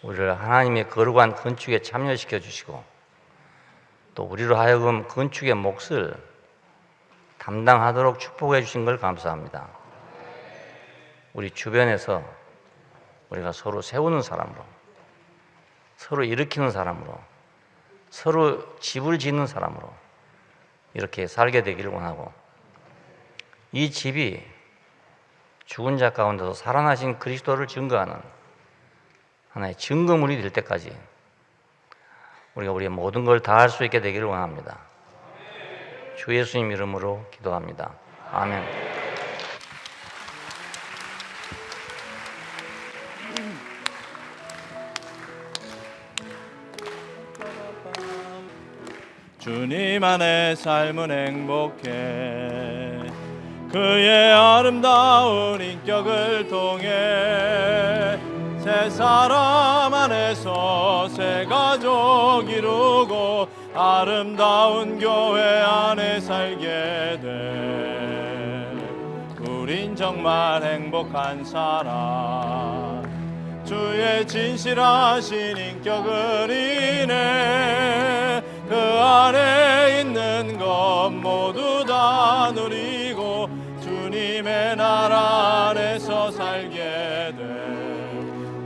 우리를 하나님의 거룩한 건축에 참여시켜 주시고 또 우리로 하여금 건축의 몫을 담당하도록 축복해 주신 걸 감사합니다. 우리 주변에서 우리가 서로 세우는 사람으로, 서로 일으키는 사람으로, 서로 집을 짓는 사람으로 이렇게 살게 되기를 원하고, 이 집이 죽은 자 가운데서 살아나신 그리스도를 증거하는 하나의 증거물이 될 때까지 우리가 우리의 모든 걸 다할 수 있게 되기를 원합니다. 주 예수님 이름으로 기도합니다. 아멘. 주님 안에 삶은 행복해. 그의 아름다운 인격을 통해 새 사람 안에서 새 가족 이루고 아름다운 교회 안에 살게 돼. 우린 정말 행복한 사람. 주의 진실하신 인격을 인해 그 안에 있는 것 모두 다 누리고 주님의 나라 안에서 살게 돼.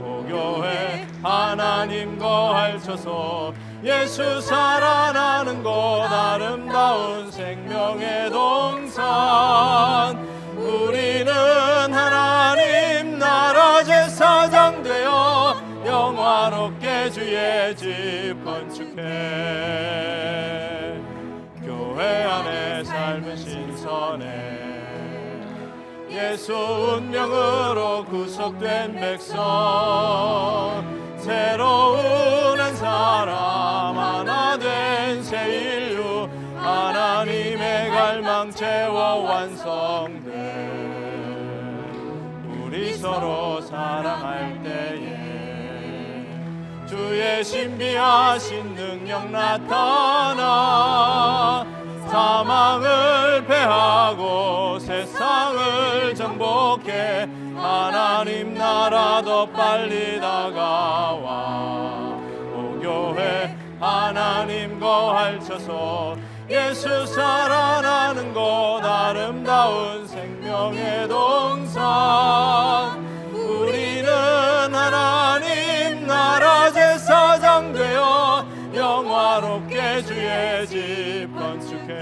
오 교회 하나님 거할쳐서 예수 살아나는 곳 아름다운 생명의 동산. 우리는 하나님 나라 제사장 되어 영화롭게 주의 집 건축해. 교회 안에 삶은 신선해. 예수 운명으로 구속된 백성, 새로운 한 사람 하나 된 새 인류, 하나님의 갈망 채워 완성돼. 우리 서로 사랑할 때에 주의 신비하신 능력 나타나 사망을 패하고 세상을 정복해 하나님 나라 더 빨리 다가와. 오 교회 하나님 거할쳐서 예수 살아나는 곳 아름다운 생명의 동산. 우리는 하나님 나라 제사장 되어 영화롭게 주의 집 건축해.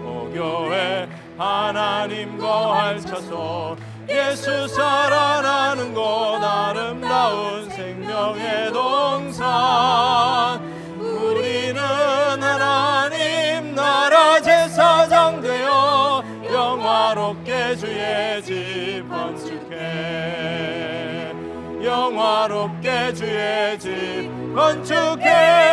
오 교회 하나님 거할쳐서 예수 살아나는 곳 아름다운 생명의 동산. 우리는 하나님 나라 제사장 되어 영화롭게 주의 집 건축해. 영화롭게 주의 집 건축해.